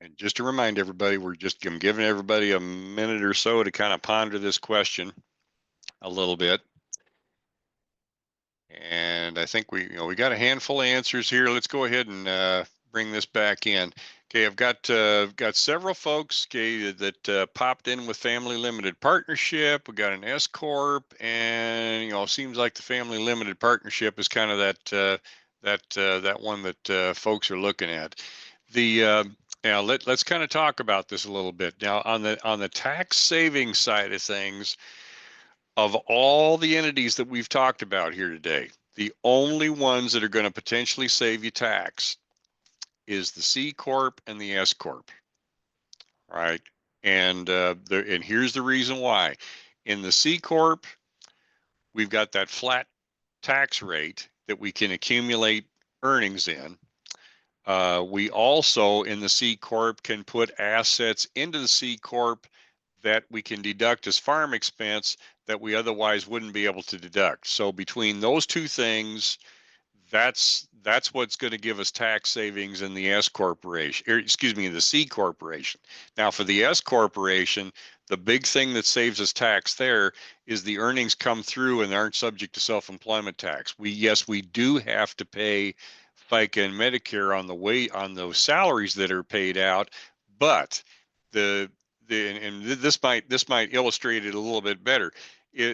And just to remind everybody, I'm giving everybody a minute or so to kind of ponder this question a little bit. And I think we got a handful of answers here. Let's go ahead and bring this back in. Okay, I've got several folks, okay, that popped in with family limited partnership. We got an S corp, and it seems like the family limited partnership is kind of that one that folks are looking at. Now let's kind of talk about this a little bit. Now on the tax saving side of things, of all the entities that we've talked about here today, the only ones that are going to potentially save you tax is the C corp and the S corp. All right, and here's the reason why. In the C corp, we've got that flat tax rate that we can accumulate earnings in. We also, in the C corp, can put assets into the C corp that we can deduct as farm expense that we otherwise wouldn't be able to deduct. So between those two things, that's what's going to give us tax savings in the S corporation, or excuse me, in the C corporation. Now for the S corporation, the big thing that saves us tax there is the earnings come through and aren't subject to self-employment tax. Yes, we do have to pay FICA and Medicare on those salaries that are paid out, but the this might illustrate it a little bit better.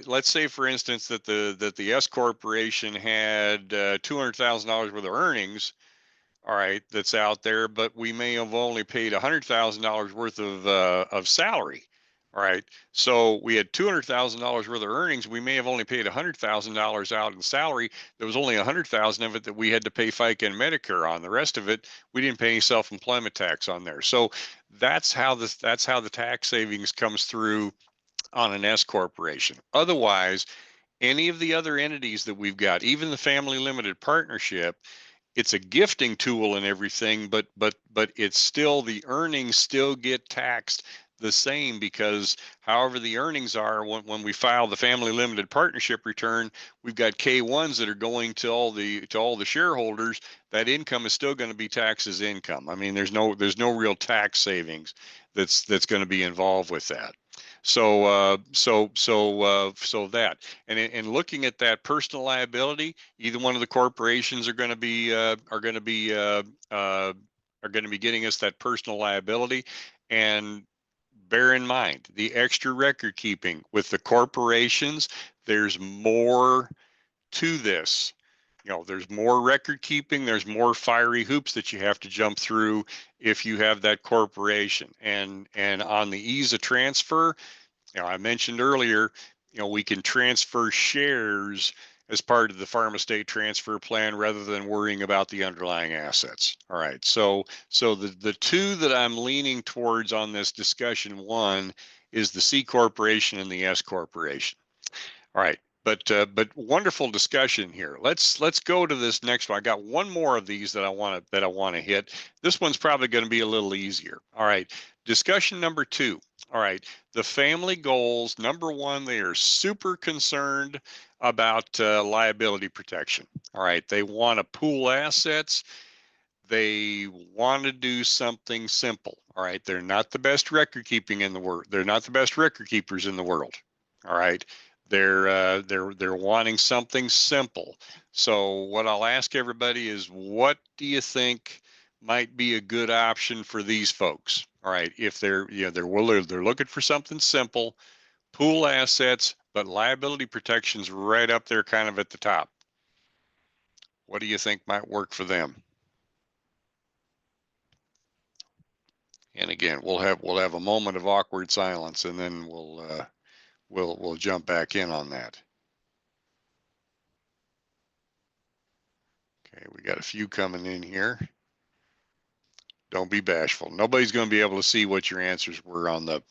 Let's say, for instance, that the S corporation had $200,000 worth of earnings, all right, that's out there, but we may have only paid $100,000 worth of salary. All right, so we had $200,000 worth of earnings. We may have only paid $100,000 out in salary. There was only 100,000 of it that we had to pay FICA and Medicare on. The rest of it, we didn't pay any self-employment tax on there. So that's how the tax savings comes through on an S corporation. Otherwise, any of the other entities that we've got, even the family limited partnership, it's a gifting tool and everything, but it's still, the earnings still get taxed the same, because however the earnings are, when we file the family limited partnership return, we've got K1s that are going to all the shareholders. That income is still going to be taxed as income. I mean, there's no real tax savings that's going to be involved with that. So that, and looking at that personal liability, either one of the corporations are going to be getting us that personal liability. And bear in mind the extra record keeping with the corporations. There's more to this. There's more record keeping, there's more fiery hoops that you have to jump through if you have that corporation. And on the ease of transfer, I mentioned earlier, we can transfer shares as part of the farm estate transfer plan rather than worrying about the underlying assets. All right. So the two that I'm leaning towards on this discussion, one is the C corporation and the S corporation. All right. But wonderful discussion here. Let's go to this next one. I got one more of these that I want to hit. This one's probably going to be a little easier. All right. Discussion number 2. All right. The family goals. Number 1, they are super concerned about liability protection. All right. They want to pool assets. They want to do something simple. All right. They're not the best record keeping in the world. They're not the best record keepers in the world. All right. They're wanting something simple. So what I'll ask everybody is, what do you think might be a good option for these folks? All right. If they're looking for something simple, pool assets, but liability protection's right up there kind of at the top. What do you think might work for them? And again, we'll have a moment of awkward silence, and then we'll jump back in on that. Okay, we got a few coming in here. Don't be bashful. Nobody's going to be able to see what your answers were on the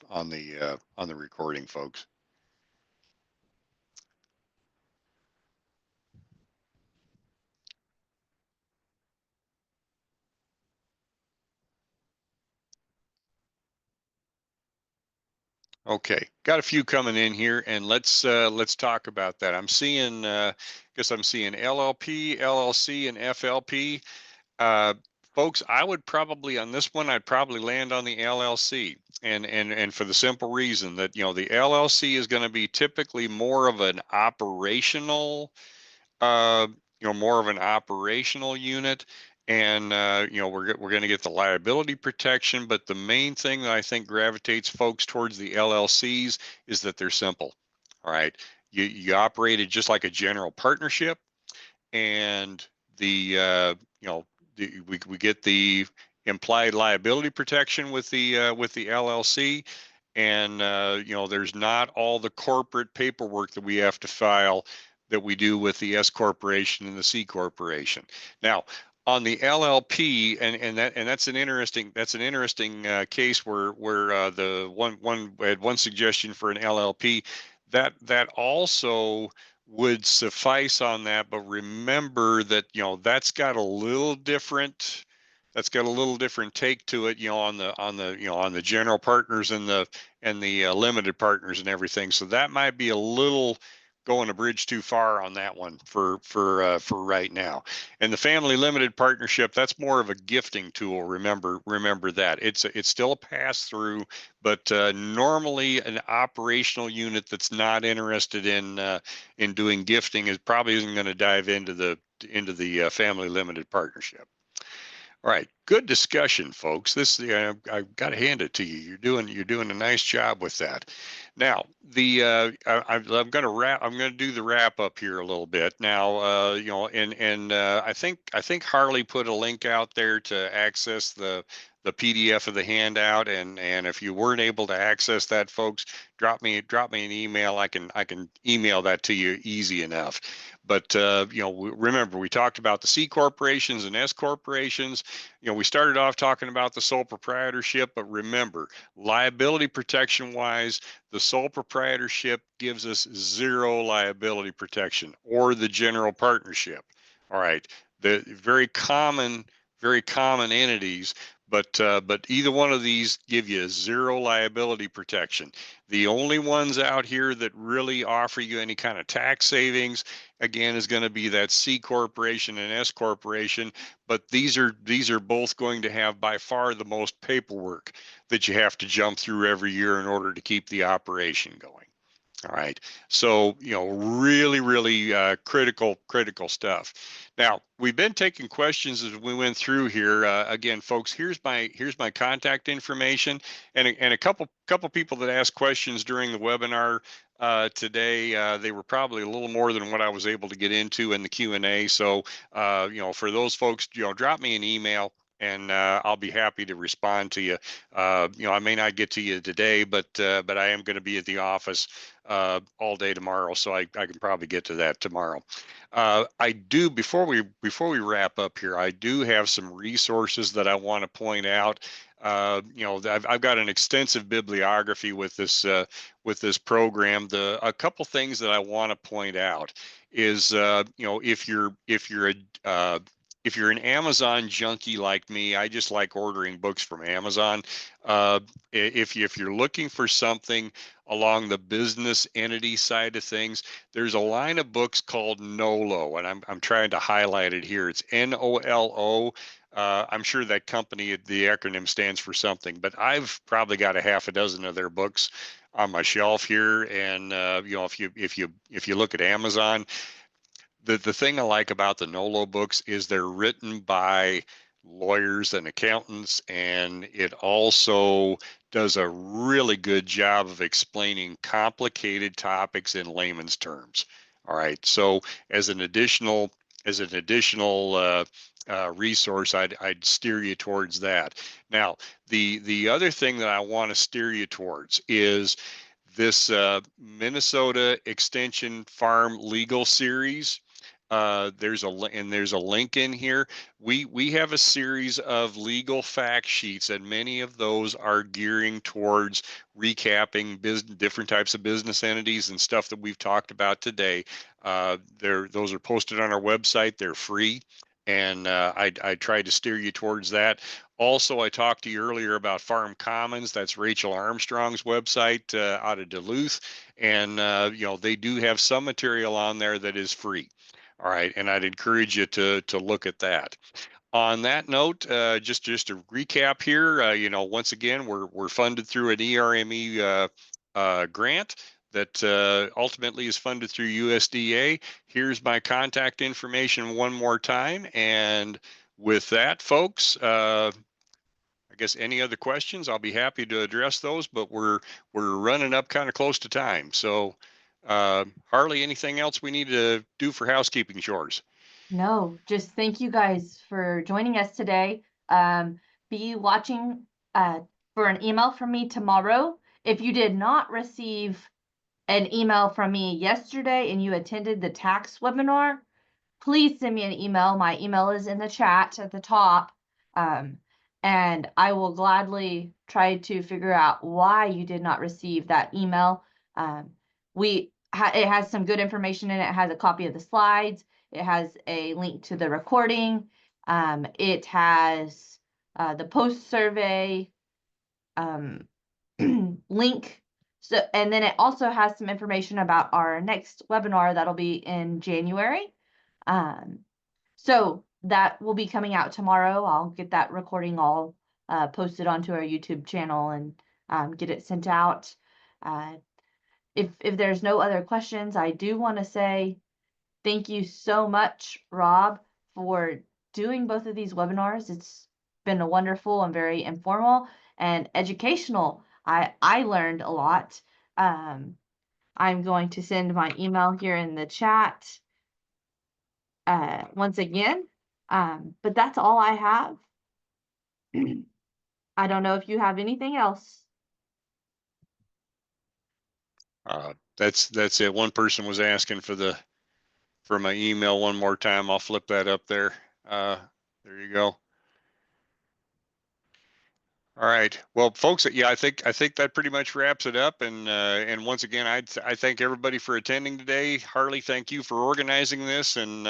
recording, folks. Okay, got a few coming in here, and let's talk about that. I'm seeing, guess I'm seeing LLP, LLC, and FLP. Uh, Folks, I would probably, on this one, I'd probably land on the LLC, and for the simple reason that the LLC is going to be typically more of an operational, uh, more of an operational unit. And we're going to get the liability protection, but the main thing that I think gravitates folks towards the LLCs is that they're simple. All right, you operate it just like a general partnership, and we get the implied liability protection with the LLC, and there's not all the corporate paperwork that we have to file that we do with the S corporation and the C corporation. Now, on the LLP, and that's an interesting case where the one had one suggestion for an LLP that also would suffice on that. But remember that that's got a little different take to it, on the general partners and the limited partners and everything. So that might be a little going a bridge too far on that one for right now. And the family limited partnership, that's more of a gifting tool. Remember that it's still a pass through, but normally an operational unit that's not interested in doing gifting probably isn't going to dive into the family limited partnership. All right, good discussion, folks. This I've got to hand it to you. You're doing a nice job with that. Now, I'm going to wrap. I'm going to do the wrap up here a little bit. Now, I think Harley put a link out there to access the the PDF of the handout. And if you weren't able to access that, folks, drop me an email. I can email that to you easy enough. But remember, we talked about the C corporations and S corporations. We started off talking about the sole proprietorship, but remember, liability protection wise, the sole proprietorship gives us zero liability protection, or the general partnership. All right, the very common entities, but either one of these give you zero liability protection. The only ones out here that really offer you any kind of tax savings, again, is going to be that C corporation and S corporation. But these are both going to have by far the most paperwork that you have to jump through every year in order to keep the operation going. All right. So, really critical stuff. Now, we've been taking questions as we went through here. Again, folks, here's my contact information, and a couple people that asked questions during the webinar today. They were probably a little more than what I was able to get into in the Q&A. So, for those folks, drop me an email, and I'll be happy to respond to you. I may not get to you today, but I am going to be at the office all day tomorrow, so I can probably get to that tomorrow. I do, before we wrap up here, I do have some resources that I want to point out. I've got an extensive bibliography with this program. A couple things that I want to point out is if you're an Amazon junkie like me, I just like ordering books from Amazon. If you're looking for something along the business entity side of things, there's a line of books called NOLO, and I'm trying to highlight it here. It's NOLO. I'm sure that company, the acronym stands for something, but I've probably got a half a dozen of their books on my shelf here. And if you look at Amazon, the thing I like about the NOLO books is they're written by lawyers and accountants, and it also does a really good job of explaining complicated topics in layman's terms. All right, so as an additional resource, I'd steer you towards that. Now, the other thing that I want to steer you towards is this Minnesota Extension Farm Legal Series. There's a link in here. We have a series of legal fact sheets, and many of those are gearing towards recapping different types of business entities and stuff that we've talked about today. Those are posted on our website. They're free, and I tried to steer you towards that. Also, I talked to you earlier about Farm Commons. That's Rachel Armstrong's website out of Duluth, and they do have some material on there that is free. All right, and I'd encourage you to look at that. On that note, just to recap here, once again, we're funded through an ERME grant that ultimately is funded through USDA. Here's my contact information one more time, and with that, folks, I guess any other questions, I'll be happy to address those, but we're running up kind of close to time. So, Harley, anything else we need to do for housekeeping chores? No, just thank you guys for joining us today. Be watching for an email from me tomorrow. If you did not receive an email from me yesterday and you attended the tax webinar, please send me an email. My email is in the chat at the top. And I will gladly try to figure out why you did not receive that email. It has some good information in it. It has a copy of the slides. It has a link to the recording. It has the post survey link. So, and then it also has some information about our next webinar that'll be in January. So that will be coming out tomorrow. I'll get that recording all posted onto our YouTube channel and get it sent out. If there's no other questions, I do want to say thank you so much, Rob, for doing both of these webinars. It's been a wonderful and very informal and educational. I learned a lot. I'm going to send my email here in the chat once again. But that's all I have. I don't know if you have anything else. That's it. One person was asking for my email one more time. I'll flip that up there. There you go. All right. Well, folks, yeah, I think that pretty much wraps it up. And once again, I thank everybody for attending today. Harley, thank you for organizing this, and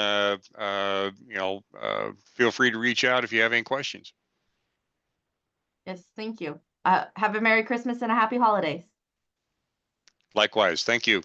feel free to reach out if you have any questions. Yes, thank you. Have a Merry Christmas and a Happy Holidays. Likewise, thank you.